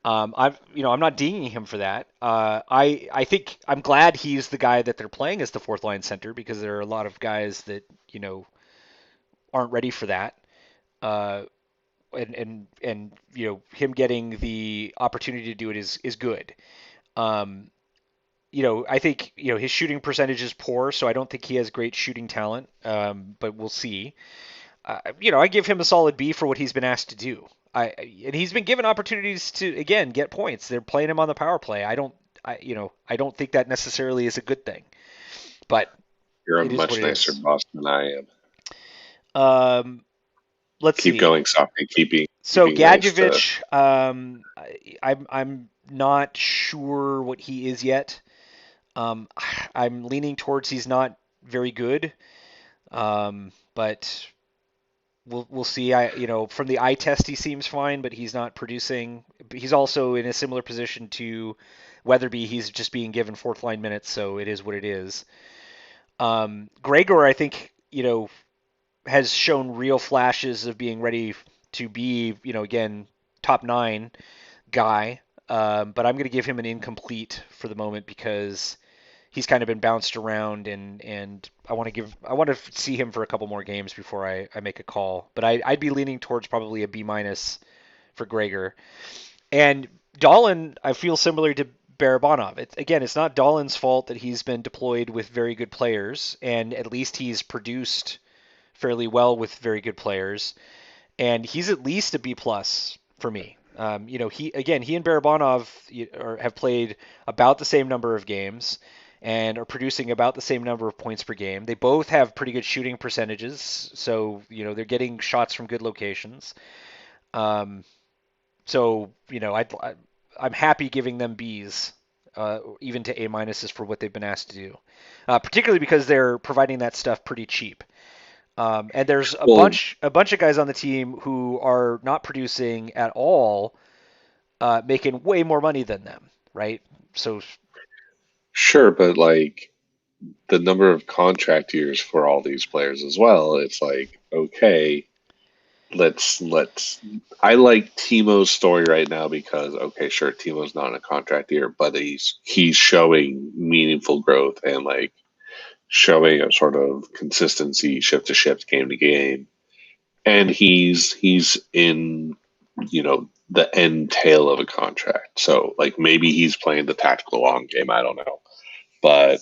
I'm not dinging him for that. I think I'm glad he's the guy that they're playing as the fourth line center because there are a lot of guys that aren't ready for that. Uh, and him getting the opportunity to do it is good. Um, I think his shooting percentage is poor, so I don't think he has great shooting talent. But we'll see. I give him a solid B for what he's been asked to do. And he's been given opportunities to again get points. They're playing him on the power play. I don't think that necessarily is a good thing, but you're a it is what much it nicer is. boss than I am. Um, let's keep see. going soft and So keeping nice to. Gadjevich, I'm not sure what he is yet. Um, I'm leaning towards he's not very good. But we'll see. From the eye test he seems fine, but he's not producing. He's also in a similar position to Weatherby. He's just being given fourth line minutes, so it is what it is. Gregor, I think, has shown real flashes of being ready to be, again, top nine guy. But I'm going to give him an incomplete for the moment because he's kind of been bounced around, and I want to see him for a couple more games before I make a call. But I'd be leaning towards probably a B minus for Gregor. And Dahlin, I feel similar to Barabanov. It's not Dahlin's fault that he's been deployed with very good players, and at least he's produced fairly well with very good players, and he's at least a B plus for me. He and Barabanov have played about the same number of games and are producing about the same number of points per game. They both have pretty good shooting percentages, so they're getting shots from good locations. Um, I'm happy giving them Bs, even to A minuses for what they've been asked to do, particularly because they're providing that stuff pretty cheap. And there's Well, a bunch of guys on the team who are not producing at all, making way more money than them, right? So sure, but like the number of contract years for all these players as well, it's like, okay, let's I like Timo's story right now because okay, sure, Timo's not in a contract year, but he's showing meaningful growth and like showing a sort of consistency shift to shift, game to game. And he's in, the end tail of a contract. So like maybe he's playing the tactical long game, I don't know. But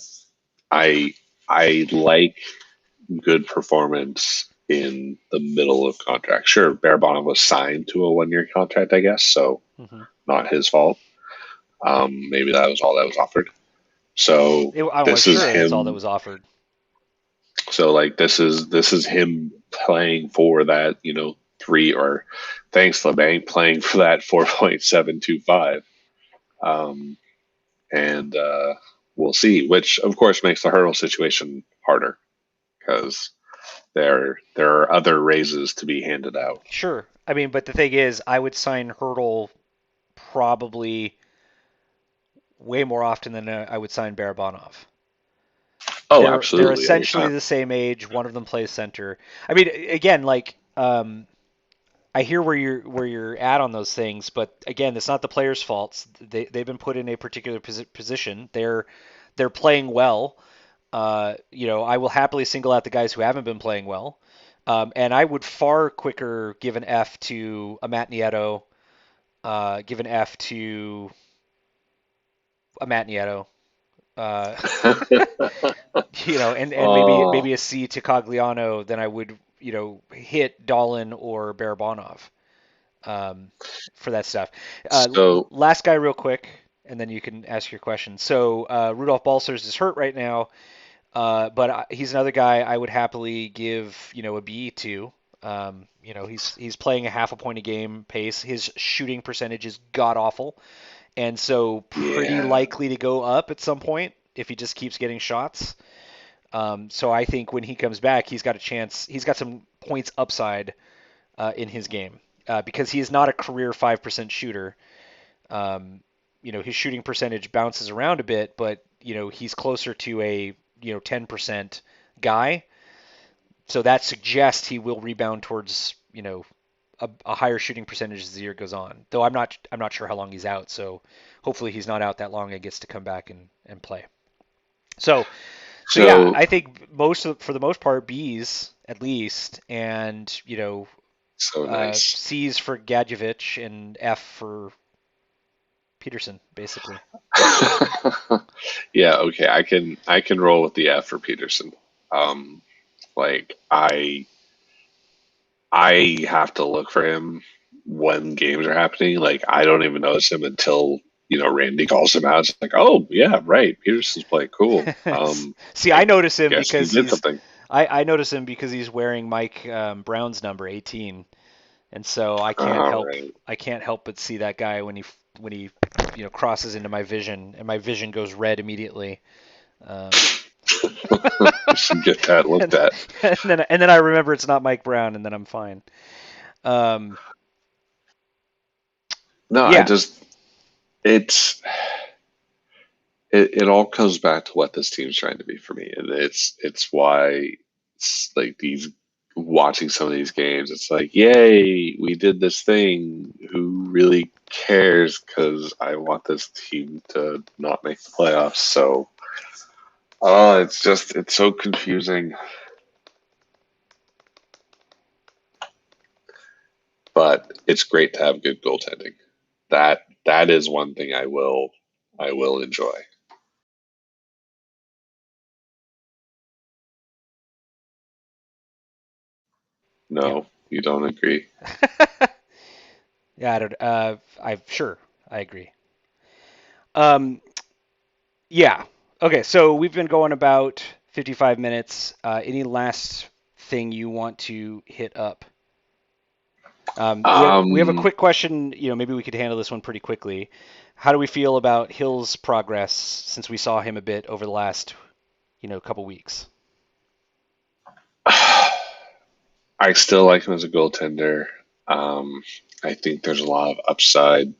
I I like good performance in the middle of contract. Sure, Barabana was signed to a 1 year contract, I guess, so mhm. not his fault. Maybe that was all that was offered. So I'm this is sure that's all that him. was offered. So like this is him playing for that, three or thanks to the bank playing for that 4.725. Um, and we'll see, which of course makes the hurdle situation harder because there are other raises to be handed out. Sure. I mean, but the thing is, I would sign Hurdle probably way more often than I would sign Barabanov. Oh, They're absolutely. essentially Anytime. the same age. One of them plays center. I mean, again, like I hear where you're at on those things, but again, it's not the players' faults. They've been put in a particular position. They're playing well. I will happily single out the guys who haven't been playing well. And I would far quicker give an F to a Matt Nieto, give an F to a Matt Nieto, uh, and Oh, maybe a C to Cogliano than I would, hit Dahlin or Barabanov, um, for that stuff. so Last guy, real quick, and then you can ask your question. So Rudolph Balsar is hurt right now, but he's another guy I would happily give a B to. He's playing a half a point a game pace. His shooting percentage is god awful, and so pretty yeah. likely to go up at some point if he just keeps getting shots. So I think when he comes back, he's got a chance. He's got some points upside in his game because he is not a career 5% shooter. Um, his shooting percentage bounces around a bit, but he's closer to a 10% guy. So that suggests he will rebound towards a higher shooting percentage as the year goes on. Though I'm not sure how long he's out. So hopefully he's not out that long and gets to come back and play. So yeah, So I think for the most part B's at least, and so nice. C's for Gadjevich and F for Peterson, basically. Yeah, okay. I can roll with the F for Peterson. Um, like I have to look for him when games are happening. Like I don't even notice him until Randy calls him out. It's like, oh yeah, right. Peterson's playing cool. See, I I notice him guess he because did something. I notice him because he's wearing Mike Brown's number 18, and so All right. I can't help but see that guy when he crosses into my vision, and my vision goes red immediately. Um, You should get that looked and, at. and then I remember it's not Mike Brown, and then I'm fine. Um, No, I yeah, just it's it all comes back to what this team's trying to be for me, and it's why it's like these watching some of these games, it's like, yay, we did this thing. Who really cares? Because I want this team to not make the playoffs. So, it's so confusing. But it's great to have good goaltending. That is one thing I will enjoy. yep. No, you don't agree. Yeah, I don't. I sure I agree. Um, yeah. Okay, so we've been going about 55 minutes. Any last thing you want to hit up? We have a Um, quick question. Maybe we could handle this one pretty quickly. How do we feel about Hill's progress since we saw him a bit over the last couple weeks? I still like him as a goaltender. Um, I think there's a lot of upside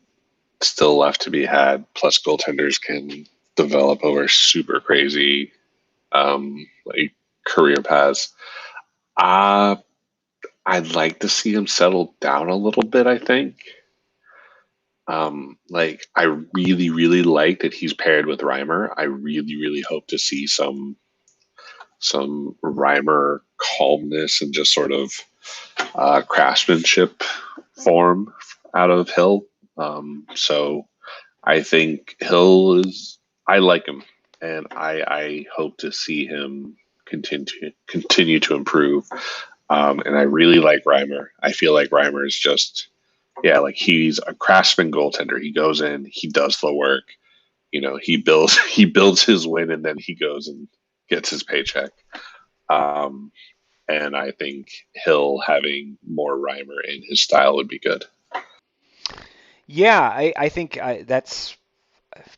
still left to be had. Plus, goaltenders can develop over super crazy like career paths. Uh, I'd like to see him settle down a little bit. I think. Like I really, really like that he's paired with Reimer. I really, really hope to see some Reimer calmness and just sort of craftsmanship form out of Hill. So I think Hill is. I like him, and I hope to see him continue to improve. And I really like Reimer. I feel like Reimer is just, yeah, like he's a craftsman goaltender. He goes in, he does the work. He builds his win, and then he goes and gets his paycheck. Um, and I think Hill having more Reimer in his style would be good. Yeah, I think that's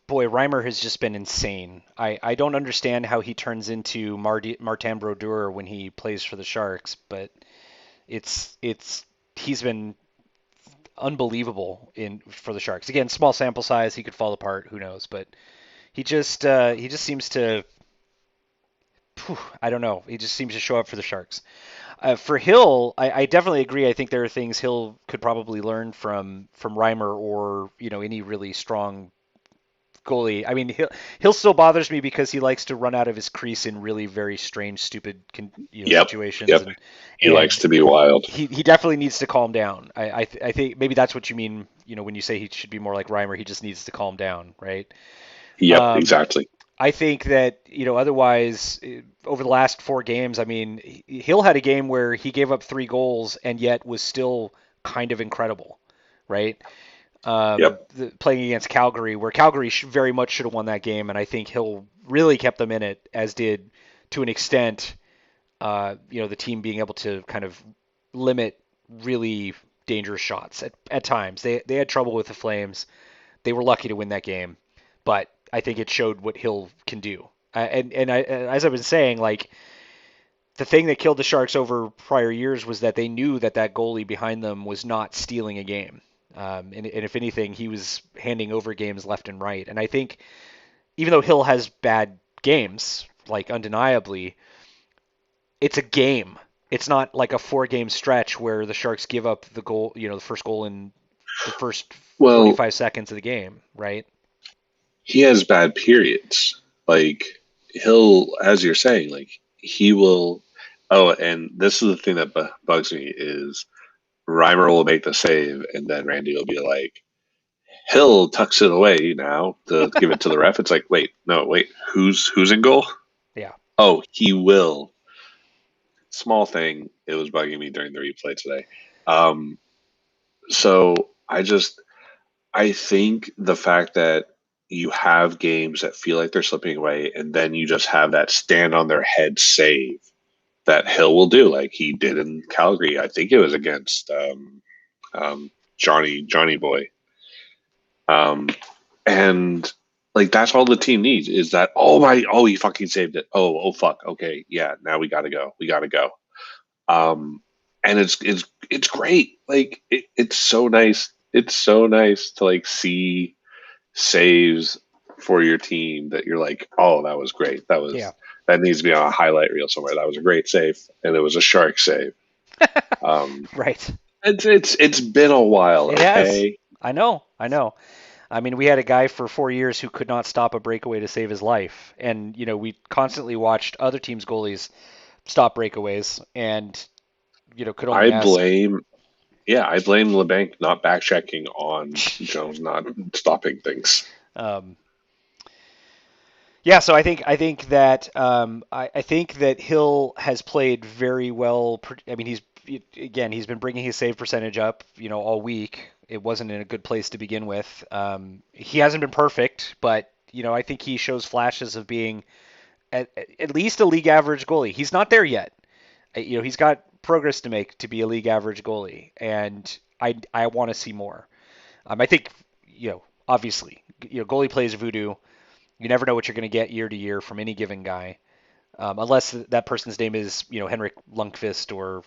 boy. Reimer has just been insane. I don't understand how he turns into Martin Brodeur when he plays for the Sharks, but it's he's been unbelievable in for the Sharks. Again, small sample size, he could fall apart. Who knows? But he just seems to. I don't know. He just seems to show up for the Sharks. For Hill, I definitely agree. I think there are things Hill could probably learn from Reimer or any really strong goalie. I mean, Hill still bothers me because he likes to run out of his crease in really very strange, stupid Yep, situations, yep. and He likes to be wild. he definitely needs to calm down. I think maybe that's what you mean. When you say he should be more like Reimer, he just needs to calm down, right? Yep, Um, exactly. I think that otherwise over the last four games, I mean, Hill had a game where he gave up three goals and yet was still kind of incredible, right? Yep, Playing against Calgary, where Calgary very much should have won that game, and I think Hill really kept them in it, as did to an extent, the team being able to kind of limit really dangerous shots at times. They had trouble with the Flames. They were lucky to win that game, but I think it showed what Hill can do. As I've been saying, like the thing that killed the Sharks over prior years was that they knew that goalie behind them was not stealing a game. And if anything, he was handing over games left and right. And I think even though Hill has bad games, like undeniably, it's a game. It's not like a four-game stretch where the Sharks give up the goal, the first goal in the first well, 45 seconds of the game, right? he has bad periods. Like he'll, as you're saying, like he will. Oh, and this is the thing that bugs me is Reimer will make the save, and then Randy will be like, Hill tucks it away now to give it to the ref. It's like, wait, no, wait, who's in goal? Yeah. Oh, he will. Small thing. It was bugging me during the replay today. Um, so I think the fact that you have games that feel like they're slipping away, and then you just have that stand on their head save. that Hill will do, like he did in Calgary. I think it was against Johnny Boy, um, and like that's all the team needs is that. Oh, he fucking saved it. Oh fuck. Okay, yeah. Now we gotta go. We gotta go. Um, and it's great. Like it's so nice. It's so nice to like see saves for your team that you're like, oh, that was great. Yeah. That needs to be on a highlight reel somewhere. That was a great save, and it was a shark save. Um, Right. it's been a while, It has. okay? I know. I know. I mean, we had a guy for 4 years who could not stop a breakaway to save his life, and we constantly watched other teams' goalies stop breakaways, and could only I ask. blame I blame LeBanc not back checking on Jones not stopping things. um, yeah, so I think that I think that Hill has played very well. I mean, he's been bringing his save percentage up, all week. It wasn't in a good place to begin with. He hasn't been perfect, but I think he shows flashes of being at least a league average goalie. He's not there yet. He's got progress to make to be a league average goalie, and I want to see more. I think obviously goalie plays voodoo. You never know what you're going to get year to year from any given guy, unless that person's name is Henrik Lundqvist or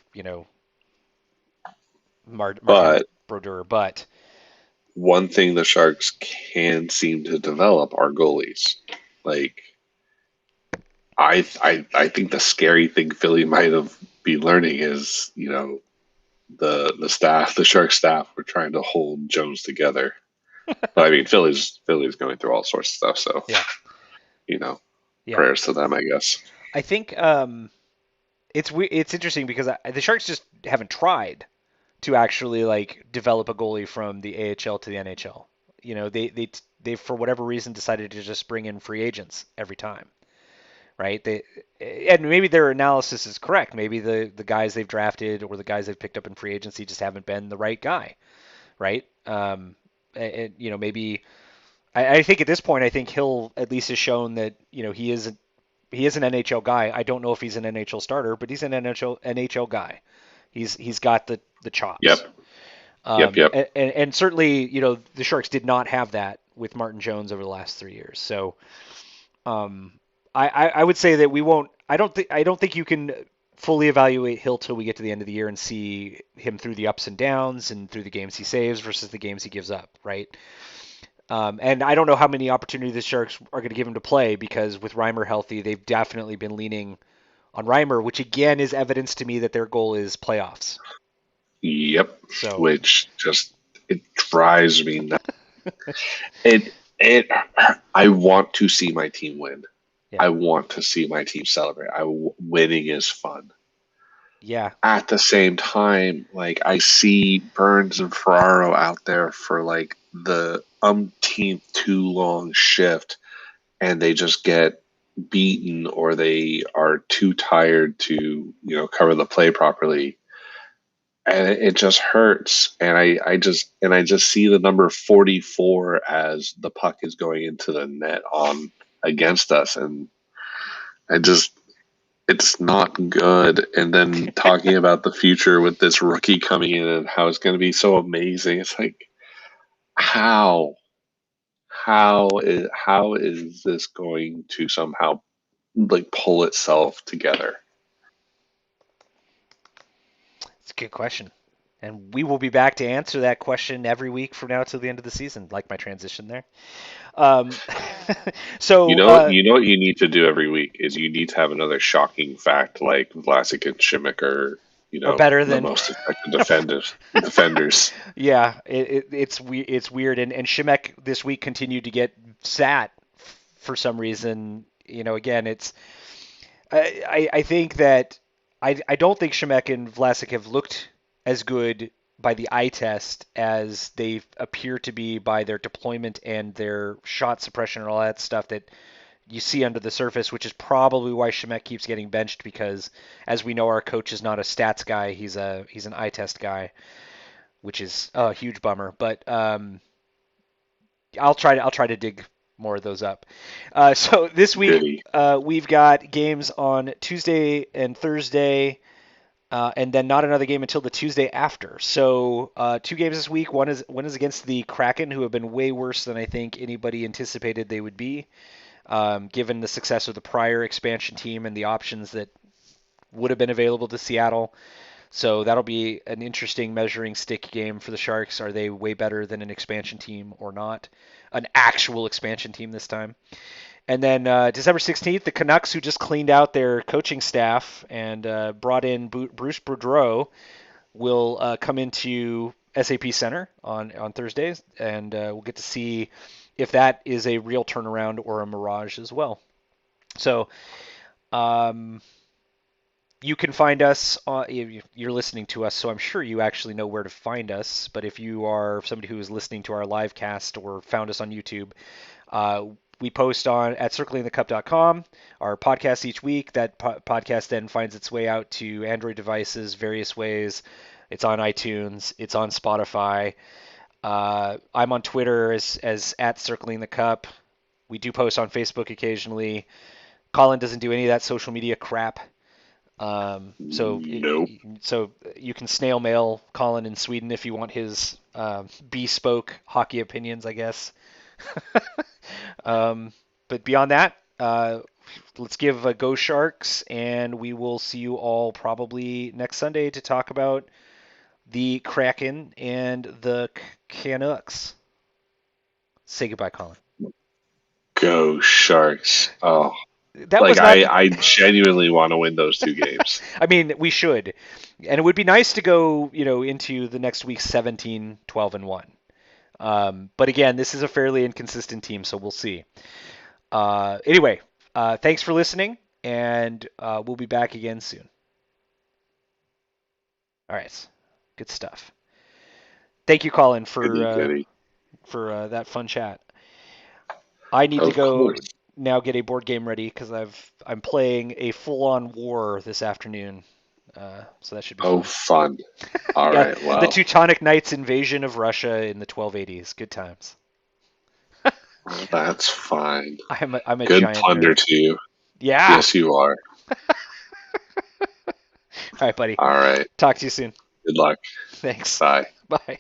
Martin But Brodeur. But one thing the Sharks can seem to develop are goalies. Like I think the scary thing Philly might have be learning is, the Shark staff were trying to hold Jones together. But I mean, Philly's going through all sorts of stuff, so yeah, you know, yeah, prayers to them, I guess. I think it's interesting because the Sharks just haven't tried to actually like develop a goalie from the AHL to the NHL. They for whatever reason decided to just bring in free agents every time, right? And maybe their analysis is correct. Maybe the guys they've drafted or the guys they've picked up in free agency just haven't been the right guy, right? And maybe I think at this point I think Hill at least has shown that he is an NHL guy. I don't know if he's an NHL starter, but he's an NHL guy. He's got the chops. Yep, yep. And certainly, the Sharks did not have that with Martin Jones over the last 3 years. So, um, I would say that we won't. I don't think you can fully evaluate Hill till we get to the end of the year and see him through the ups and downs and through the games he saves versus the games he gives up, right? And I don't know how many opportunities the Sharks are going to give him to play because with Reimer healthy, they've definitely been leaning on Reimer, which again is evidence to me that their goal is playoffs. Yep. So Which just it drives me nuts. It I want to see my team win. yeah, I want to see my team celebrate. Winning is fun. yeah, At the same time, like I see Burns and Ferraro out there for like the umpteenth too long shift, and they just get beaten or they are too tired to cover the play properly, and it just hurts. And I just see the number 44 as the puck is going into the net on against us, and I just it's not good. And then talking about the future with this rookie coming in and how it's going to be so amazing. It's like, how, how is this going to somehow like pull itself together? it's a good question. And we will be back to answer that question every week from now till the end of the season, like my transition there. Um, so, You know what you need to do every week is you need to have another shocking fact like Vlasic and Shimmick are, or better the than, most effective defenders. yeah, it's weird. And Shimek this week continued to get sat for some reason. Again, I think that I don't think Shemek and Vlasic have looked as good by the eye test as they appear to be by their deployment and their shot suppression and all that stuff that you see under the surface, which is probably why Shemek keeps getting benched because, as we know, our coach is not a stats guy; he's an eye test guy, which is a huge bummer. But I'll try to dig more of those up. So this week Goody. we've got games on Tuesday and Thursday, and then not another game until the Tuesday after. So two games this week. One is against the Kraken, who have been way worse than I think anybody anticipated they would be, given the success of the prior expansion team and the options that would have been available to Seattle. So that'll be an interesting measuring stick game for the Sharks. Are they way better than an expansion team or not? An actual expansion team this time. And then December 16th, the Canucks, who just cleaned out their coaching staff and brought in Bruce Boudreau, will come into SAP Center on Thursdays, and we'll get to see if that is a real turnaround or a mirage as well. So um, you can find us. You're listening to us, so I'm sure you actually know where to find us. But if you are somebody who is listening to our live cast or found us on YouTube, uh, we post on at circlingthecup.com our podcast each week. That podcast then finds its way out to Android devices various ways. It's on iTunes. It's on Spotify. I'm on Twitter as at Circling the Cup. We do post on Facebook occasionally. Colin doesn't do any of that social media crap. So Nope. so you can snail mail Colin in Sweden if you want his bespoke hockey opinions, I guess. But beyond that, let's give a go Sharks, and we will see you all probably next Sunday to talk about the Kraken and the Canucks. Say goodbye, Colin. Go Sharks. Oh, That like was not. I genuinely want to win those two games. I mean, we should. And it would be nice to go, into the next week 17, 12, and 1. But again, this is a fairly inconsistent team, so we'll see. Anyway, thanks for listening, and we'll be back again soon. All right, good stuff. Thank you, Colin, Goody, goody. for that fun chat. I need to Of go course. now get a board game ready because I'm playing a full-on war this afternoon, so that should be Oh, fun. fun. All Yeah, right. the Well, Teutonic Knights invasion of Russia in the 1280s. Good times. that's fine. I'm a Good giant plunder nerd. to you. Yeah. Yes, you are. All right, buddy. All right. Talk to you soon. Good luck. Thanks. Bye. Bye.